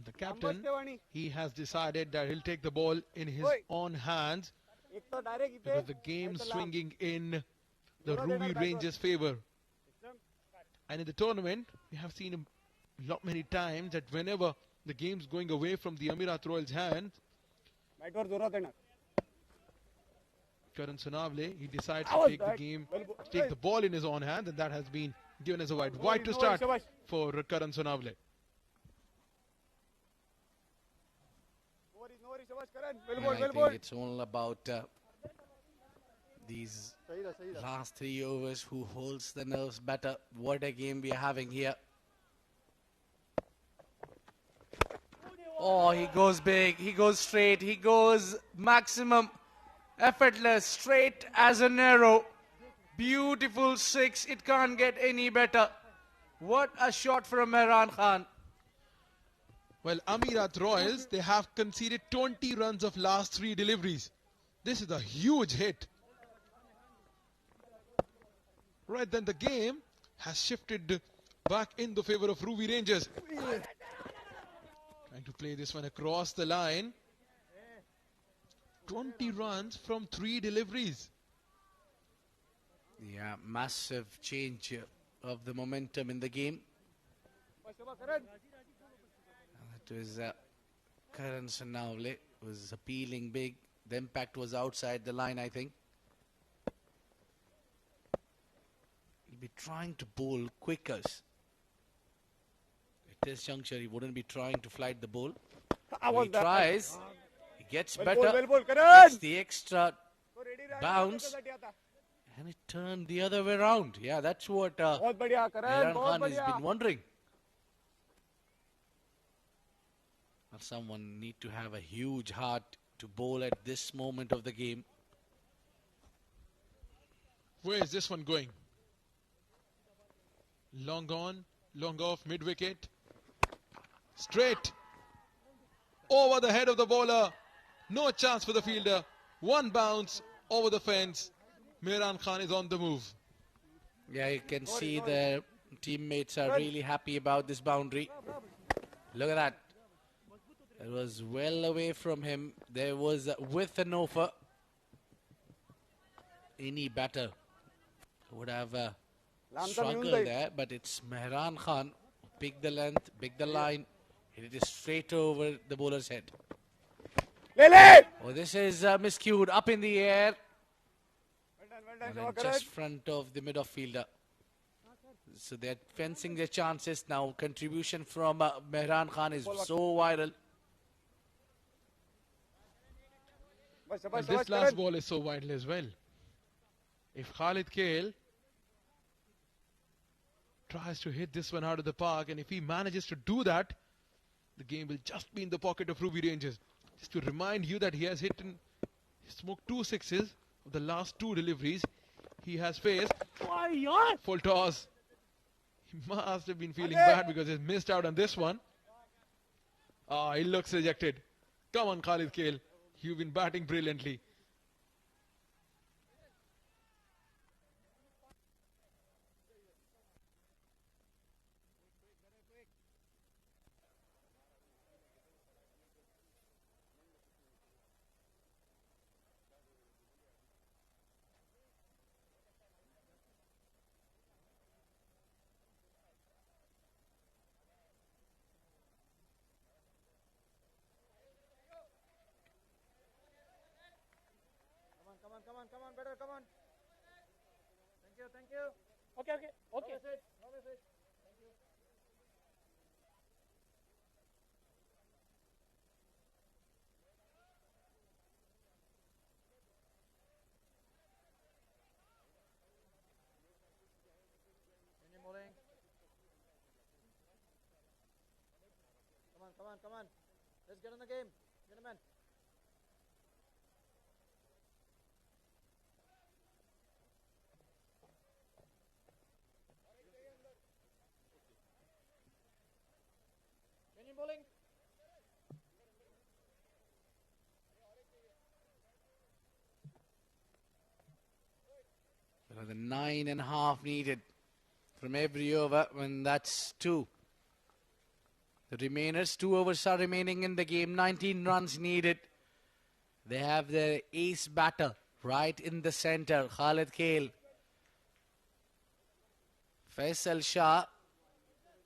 The captain, he has decided that he'll take the ball in his own hands because the game's swinging in the Ruwi Rangers' favour. And in the tournament, we have seen a lot many times that whenever the game's going away from the Amerat Royals' hands, Karan Sonavle, he decides to take the game, take the ball in his own hands, and that has been given as a wide. Wide to start for Karan Sonavle. I think it's all about these last 3 overs, who holds the nerves better. What a game we are having here. Oh, he goes big, he goes straight, he goes maximum, effortless, straight as an arrow. Beautiful 6, it can't get any better. What a shot from Mehran Khan. Well, Amerat Royals, they have conceded 20 runs of last 3 deliveries. This is a huge hit. Right then the game has shifted back in the favor of Ruwi Rangers. Trying to play this one across the line. 20 runs from 3 deliveries. Yeah, massive change of the momentum in the game. That was Karan Sanavle was appealing big. The impact was outside the line, I think. He'll be trying to bowl quickers. At this juncture, he wouldn't be trying to flight the ball. He tries. He gets better. Gets the extra bounce. And it turned the other way around. Yeah, that's what Imran Khan has been wondering. Well, someone need to have a huge heart to bowl at this moment of the game. Where is this one going? Long on, long off, mid-wicket. Straight. Over the head of the bowler. No chance for the fielder. One bounce over the fence. Imran Khan is on the move. Yeah, you can see the teammates are really happy about this boundary. Look at that. It was well away from him. There was with an offer. Any batter would have struggled there, but it's Imran Khan who picked the length, picked the line, hit it straight over the bowler's head. Oh, this is miscued, up in the air. And then just front of the mid-off fielder. So they're fencing their chances now. Contribution from Imran Khan is so viral. And this last ball is so vital as well. If Khalid Kale tries to hit this one out of the park, and if he manages to do that, the game will just be in the pocket of Ruwi Rangers. Just to remind you that he has smoked 2 sixes of the last 2 deliveries. He has faced full toss. He must have been feeling bad because he's missed out on this one. Ah, he looks rejected. Come on, Khalid Kale. You've been batting brilliantly. Come on, better, come on. Thank you. Okay. No message. Thank you. Any bowling? Come on. Let's get in the game. Gentlemen. Bowling. The 9.5 needed from every over, and that's 2. The remainers, 2 overs are remaining in the game, 19 runs needed. They have their ace batter right in the center, Khalid Kale. Faisal Shah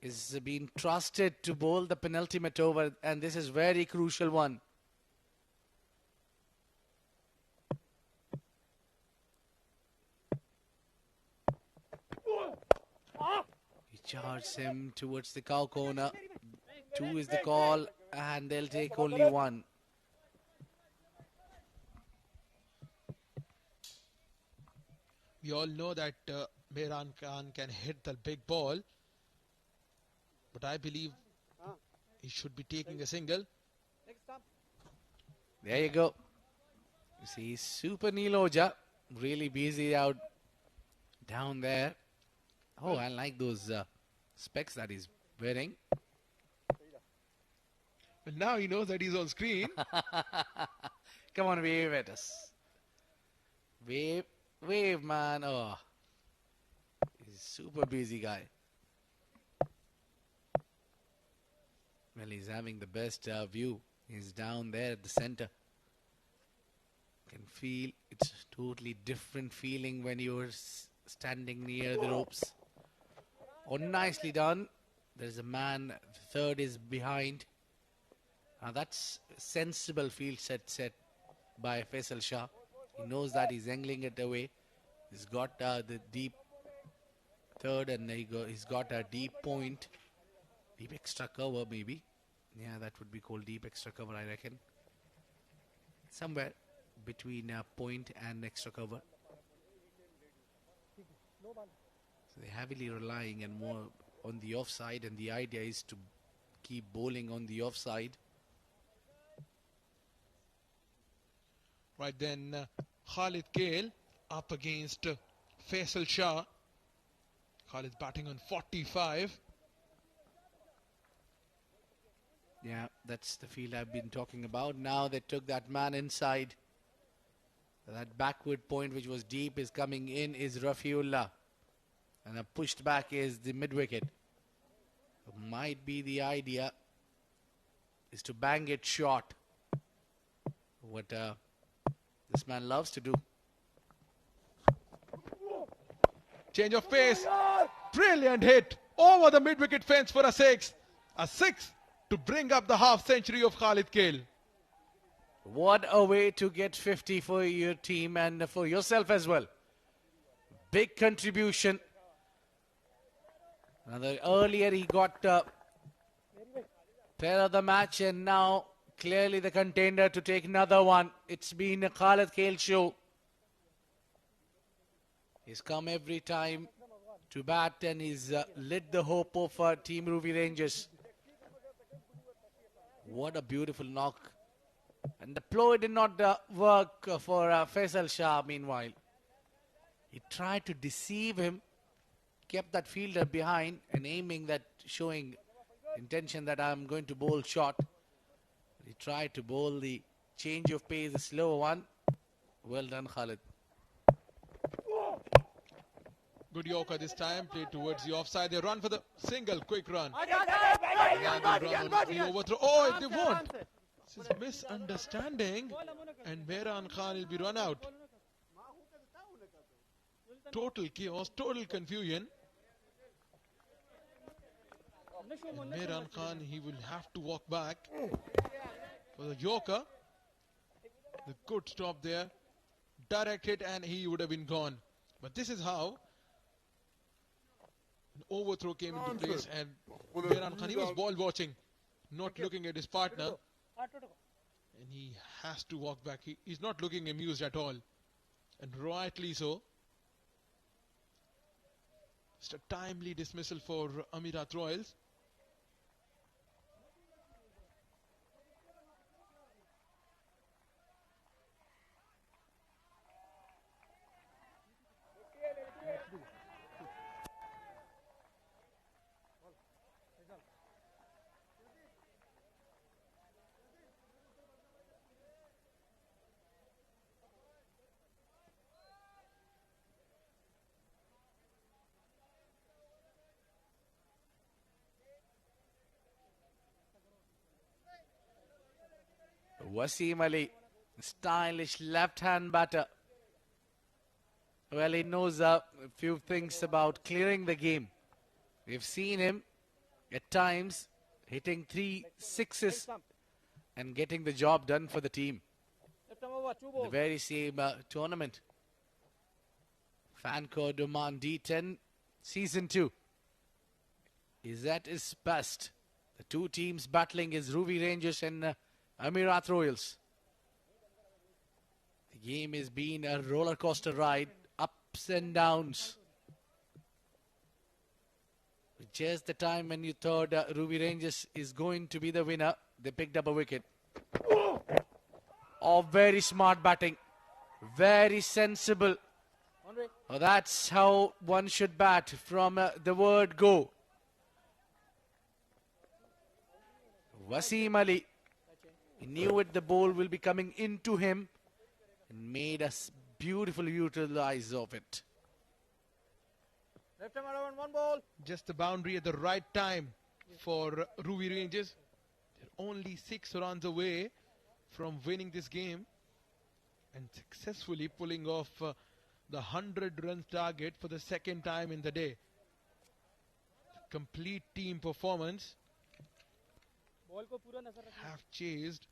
is being trusted to bowl the penultimate over, and this is very crucial one. He charges him towards the cow corner. 2 is the call, and they'll take only 1. We all know that Imran Khan can hit the big ball. But I believe he should be taking a single. There you go. You see Super Niloja really busy out down there. Oh, I like those specs that he's wearing. But now he knows that he's on screen. Come on, wave at us. Wave, wave, man. Oh, he's a super busy guy. Well, he's having the best view. He's down there at the center. Can feel it's a totally different feeling when you're standing near the ropes. Oh, nicely done. There's a man, third is behind. Now that's a sensible field set by Faisal Shah. He knows that he's angling it away. He's got the deep third and he's got a deep point. Deep extra cover maybe. Yeah, that would be called deep extra cover, I reckon. Somewhere between point and extra cover. So they're heavily relying and more on the offside, and the idea is to keep bowling on the offside. Right then, Khalid Kale up against Faisal Shah. Khalid batting on 45. Yeah, that's the field I've been talking about. Now they took that man inside. That backward point which was deep is coming in is Rafiullah. And a pushed back is the mid-wicket. Might be the idea is to bang it short. What this man loves to do. Change of pace. Brilliant hit over the mid-wicket fence for a six. A six to bring up the half century of Khalid Kale. What a way to get 50 for your team and for yourself as well. Big contribution. Earlier he got player of the match, and now clearly the contender to take another one. It's been a Khalid Kale show. He's come every time to bat and he's lit the hope of Team Ruwi Rangers. What a beautiful knock. And the ploy did not work for Faisal Shah meanwhile. He tried to deceive him, kept that fielder behind and aiming that, showing intention that I'm going to bowl short. He tried to bowl the change of pace, a slow one. Well done, Khalid. Good Yorker this time, played towards the offside. They run for the single, quick run. And they run on the overthrow. Oh, they won't. This is misunderstanding, and Mehran Khan will be run out. Total chaos, total confusion. And Mehran Khan, he will have to walk back for the Yorker. The good stop there, direct hit, and he would have been gone. But this is how an overthrow came into place, and Mehran Khan, he was ball watching, not looking at his partner. And he has to walk back. He's not looking amused at all. And rightly so. Just a timely dismissal for Amerat Royals. Wasim Ali, stylish left-hand batter. Well, he knows a few things about clearing the game. We've seen him at times hitting 3 sixes and getting the job done for the team. The very same tournament. Fan code Oman D10 Season 2 is at its best. The two teams battling is Ruwi Rangers and Amerat Royals. The game has been a roller coaster ride, ups and downs. Just the time when you thought Ruwi Rangers is going to be the winner, they picked up a wicket. Oh, very smart batting. Very sensible. Oh, that's how one should bat from the word go. Wasim Ali He knew it, the ball will be coming into him, and made us beautiful utilize of it. Left arm around, one ball. Just the boundary at the right time for Ruwi Rangers. They're only 6 runs away from winning this game and successfully pulling off the 100 runs target for the second time in the day. Complete team performance. Ball को पूरा नजर रखना Have chased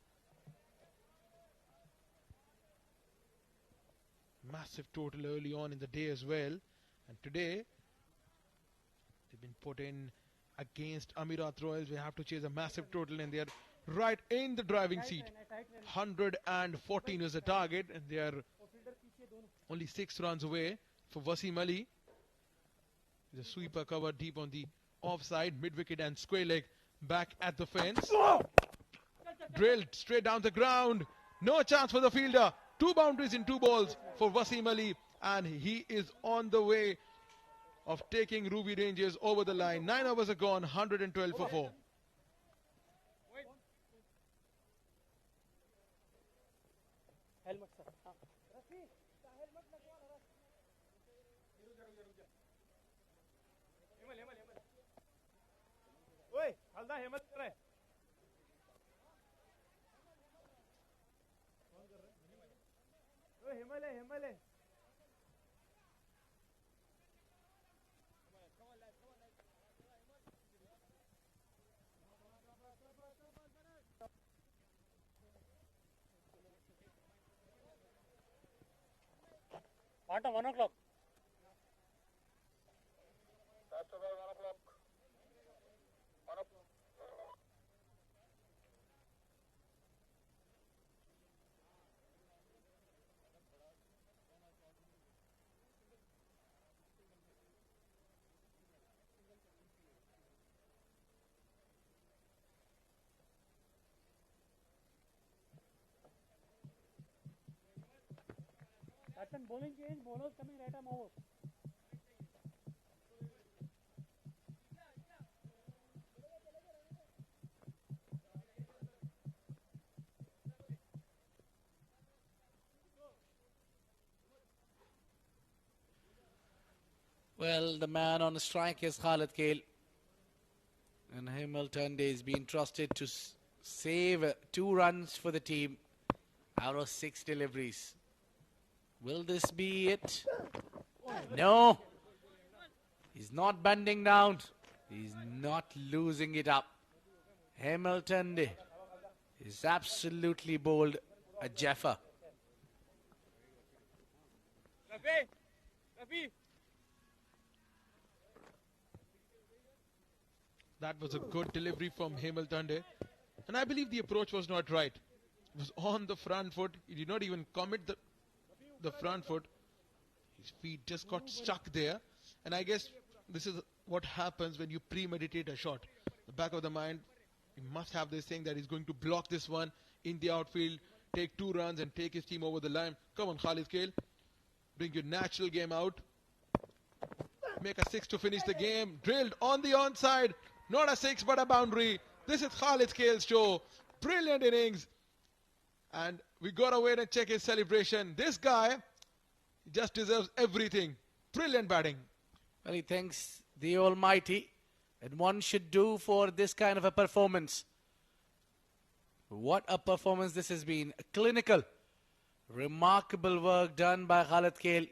massive total early on in the day as well, and today they've been put in against Amerat Royals. We have to chase a massive total, and they are right in the driving seat. 114 is the target, and they are only 6 runs away for Wasim Ali. The sweeper covered deep on the offside, mid-wicket and square leg back at the fence. Drilled straight down the ground. No chance for the fielder. 2 boundaries in 2 balls for Wasim Ali, and he is on the way of taking Ruwi Rangers over the line. 9 overs are gone, 112 for 4. Helmet sir हाँ Rafi helmet लगवा रहा हेमल ओए हल्दा हेमल कर रहा है ओए हेमल है Panta 1 o'clock. That's about 1 o'clock. 1 o'clock. Captain, bowling change, bowlers coming right arm over. Well, the man on the strike is Khalid Kale. And Hamilton is being trusted to save 2 runs for the team out of 6 deliveries. Will this be it? No. He's not bending down. He's not losing it up. Hamilton is absolutely bowled a Jaffa. That was a good delivery from Hemal Tande. And I believe the approach was not right. It was on the front foot. He did not even commit the front foot. His feet just got stuck there. And I guess this is what happens when you premeditate a shot. The back of the mind, he must have this thing that he's going to block this one in the outfield, take 2 runs and take his team over the line. Come on, Khalid Kale. Bring your natural game out. Make a 6 to finish the game. Drilled on the onside. Not a 6 but a boundary. This is Khalid Kale's show. Brilliant innings. And we got to wait and check his celebration. This guy just deserves everything. Brilliant batting. Well, he thanks the Almighty that one should do for this kind of a performance. What a performance this has been. A clinical, remarkable work done by Khalid Kale.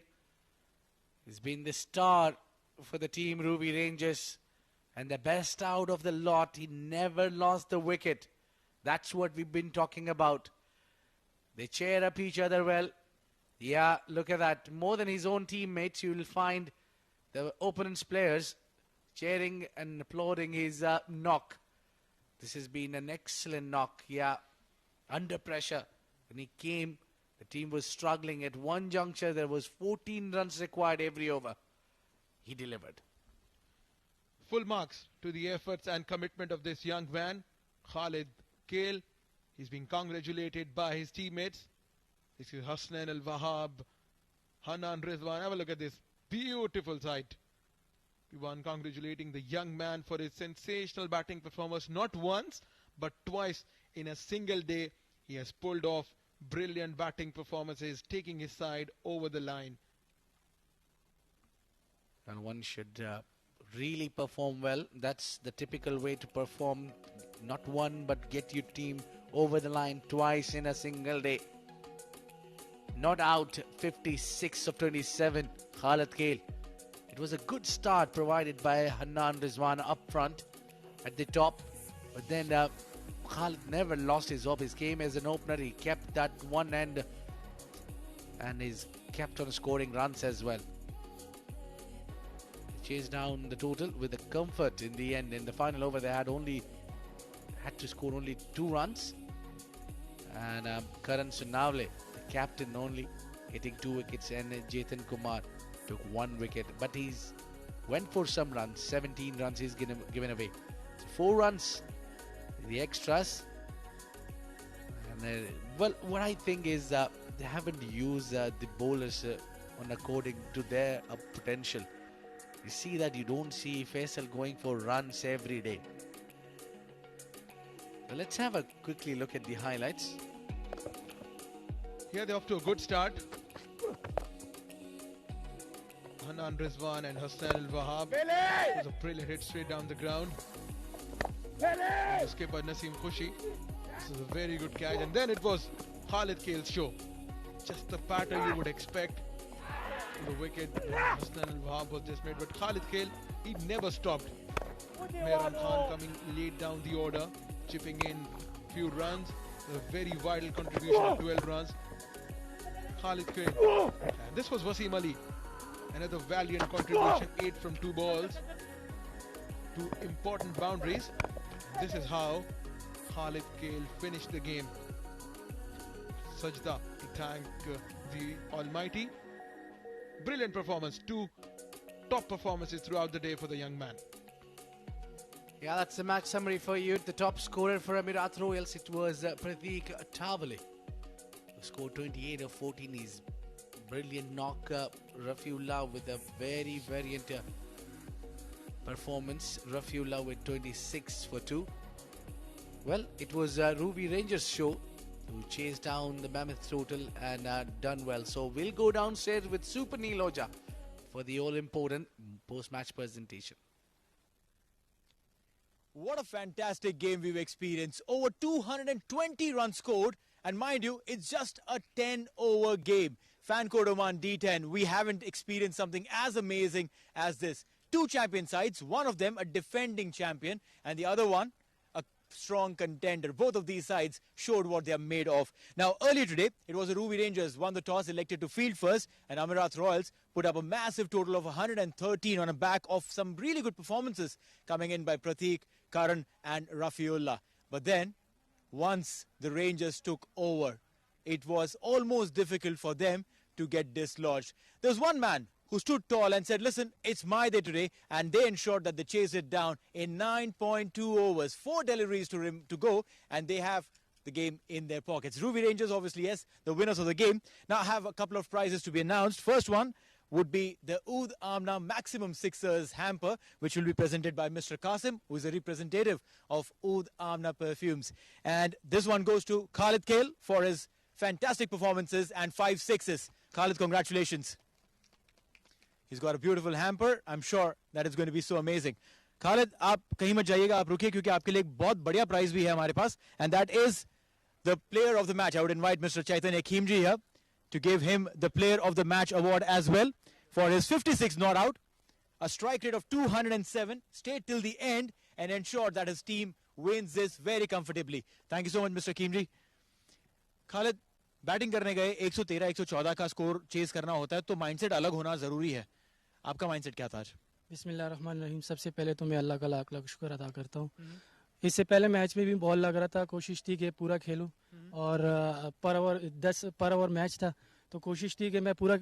He's been the star for the team Ruwi Rangers. And the best out of the lot. He never lost the wicket. That's what we've been talking about. They cheer up each other well. Yeah, look at that. More than his own teammates, you will find the opponent's players cheering and applauding his knock. This has been an excellent knock. Yeah, under pressure. When he came, the team was struggling. At one juncture, there was 14 runs required every over. He delivered. Full marks to the efforts and commitment of this young man, Khalid Kale. He's been congratulated by his teammates. This is Hasnain Al-Wahab, Hanan Rizwan. Have a look at this beautiful sight. Everyone congratulating the young man for his sensational batting performance, not once, but twice in a single day. He has pulled off brilliant batting performances, taking his side over the line. And one should really perform well. That's the typical way to perform. Not one, but get your team over the line twice in a single day. Not out, 56 of 27, Khalid Khail. It was a good start provided by Hanan Rizwan up front at the top. But then Khalid never lost his hope. His game as an opener, he kept that one end and he's kept on scoring runs as well. He chased down the total with a comfort in the end. In the final over, they had to score only 2 runs. And Karan Sunavle, the captain, only hitting 2 wickets, and Jaitan Kumar took 1 wicket. But he's went for some runs. 17 runs he's given away. So 4 runs, the extras. And well, what I think is they haven't used the bowlers on according to their potential. You see that you don't see Faisal going for runs every day. Well, let's have a quickly look at the highlights. Here they're off to a good start. Hanan Rizwan and Hassan Al-Wahab. It was a brilliant hit straight down the ground. The skipper Naseem Khushi. This is a very good catch. And then it was Khalid Khail's show. Just the pattern you would expect to the wicket. Hassan Al-Wahab was just made. But Khalid Khail, he never stopped. Mehran Khan coming late down the order, chipping in few runs. A very vital contribution of 12 runs. Khalid Khail. And this was Wasim Ali. Another valiant contribution, 8 from 2 balls. 2 important boundaries. This is how Khalid Khail finished the game. Sajda to thank the Almighty. Brilliant performance. 2 top performances throughout the day for the young man. Yeah, that's the match summary for you. The top scorer for Amerat Royals, it was Pratik Tavale, who scored 28 of 14. He's brilliant knock. Rafiullah with a very variant performance. Rafiullah with 26 for 2. Well, it was Ruwi Rangers' show, who chased down the mammoth total and done well. So we'll go downstairs with Super Neil Oja for the all-important post-match presentation. What a fantastic game we've experienced. Over 220 runs scored. And mind you, it's just a 10-over game. Fan code Oman D10. We haven't experienced something as amazing as this. 2 champion sides, one of them a defending champion, and the other one a strong contender. Both of these sides showed what they are made of. Now, earlier today, it was the Ruwi Rangers won the toss, elected to field first, and Amerat Royals put up a massive total of 113 on the back of some really good performances coming in by Pratik, Karan and Rafiullah. But then, once the Rangers took over, it was almost difficult for them to get dislodged. There was one man who stood tall and said, listen, it's my day today, and they ensured that they chased it down in 9.2 overs. 4 deliveries to go, and they have the game in their pockets. Ruwi Rangers, obviously, yes, the winners of the game. Now I have a couple of prizes to be announced. First one would be the Oud Amna Maximum Sixers hamper, which will be presented by Mr. Qasim, who is a representative of Oud Amna Perfumes. And this one goes to Khalid Khail for his fantastic performances and 5 sixes. Khalid, congratulations. He's got a beautiful hamper. I'm sure that is going to be so amazing. Khalid, आप कहीं मत जाइएगा, आप रुकिए क्योंकि आपके लिए एक बहुत बढ़िया प्राइज भी है हमारे पास, and that is the player of the match. I would invite Mr. Chaitanya Khimji here to give him the player of the match award as well for his 56 not out, a strike rate of 207, stayed till the end and ensured that his team wins this very comfortably. Thank you so much, Mr. Khimji. Khalid, batting करने गए 113 114 का score chess करना होता है तो mindset अलग होना जरूरी है. आपका माइंडसेट क्या था आज? बिस्मिल्लाहिर्रहमानिर्रहीम. सबसे पहले तो मैं अल्लाह का लाख लाख शुक्र अदा करता हूँ. इससे पहले मैच में भी बॉल लग रहा था, कोशिश थी कि पूरा खेलूं और पर ओवर मैच था तो कोशिश थी कि मैं पूरा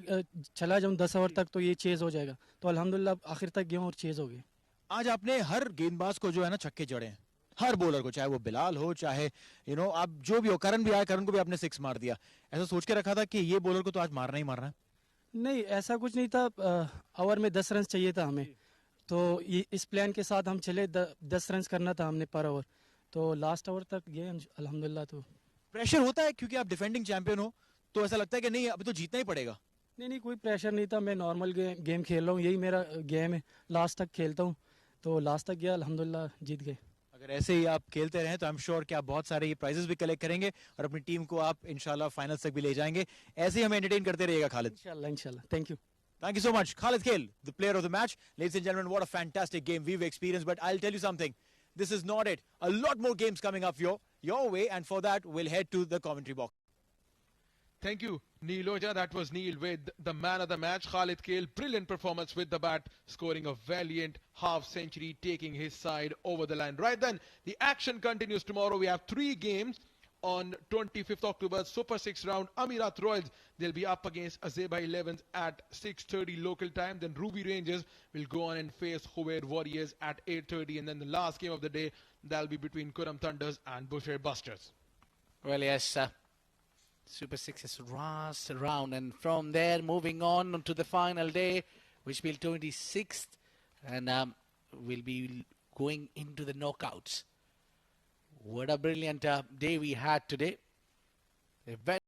चला जाऊं 10 ओवर तक तो ये चेज हो जाएगा. तो अल्हम्दुलिल्लाह आखिर तक गया और चेज हो गया. आज आपने हर गेंदबाज को जो है ना छक्के जड़े हैं, हर बॉलर को, चाहे वो बिलाल हो चाहे आप जो भी हो, करण भी आया, करण को भी आपने 6 मार दिया. ऐसा सोच के रखा था कि ये बॉलर को तो आज मारना ही मारना है? नहीं, ऐसा कुछ नहीं था. ओवर में 10 रन चाहिए था हमें, तो इस प्लान के साथ हम चले. 10 रन करना था हमने पर ओवर, तो लास्ट ओवर तक गए अल्हम्दुलिल्लाह. तो प्रेशर होता है क्योंकि आप डिफेंडिंग चैंपियन हो, तो ऐसा लगता है कि नहीं अभी तो जीतना ही पड़ेगा? नहीं, कोई प्रेशर नहीं था। मैं नॉर्मल गेम खेल रहा हूँ, यही मेरा गेम है, लास्ट तक खेलता हूँ, तो लास्ट तक गया, अल्हम्दुलिल्लाह जीत गए। अगर ऐसे ही आप खेलते रहें तो आई एम श्योर कि आप बहुत सारे ये प्राइजेस भी कलेक्ट करेंगे और अपनी टीम को आप इंशाल्लाह फाइनल्स तक भी ले जाएंगे। ऐसे ही हमें एंटरटेन करते रहिएगा खालिद। इंशाल्लाह। Thank you. Thank you so much. Khalid Khail, the player of the match. Ladies and gentlemen, what a fantastic game we've experienced. But I'll tell you something. This is not it. A lot more games coming up your way. And for that, we'll head to the commentary box. Thank you, Neil Oja. That was Neil with the man of the match, Khalid Khail. Brilliant performance with the bat, scoring a valiant half century, taking his side over the line. Right then, the action continues tomorrow. We have 3 games. On 25th October, Super 6 round, Amerat Royals, they'll be up against Azeba 11s at 6:30 local time. Then Ruwi Rangers will go on and face Huwair Warriors at 8:30. And then the last game of the day, that'll be between Kuram Thunders and Bushehr Busters. Well, yes, Super 6 is last round, and from there moving on to the final day, which will be 26th, and we'll be going into the knockouts. What a brilliant day we had today. A very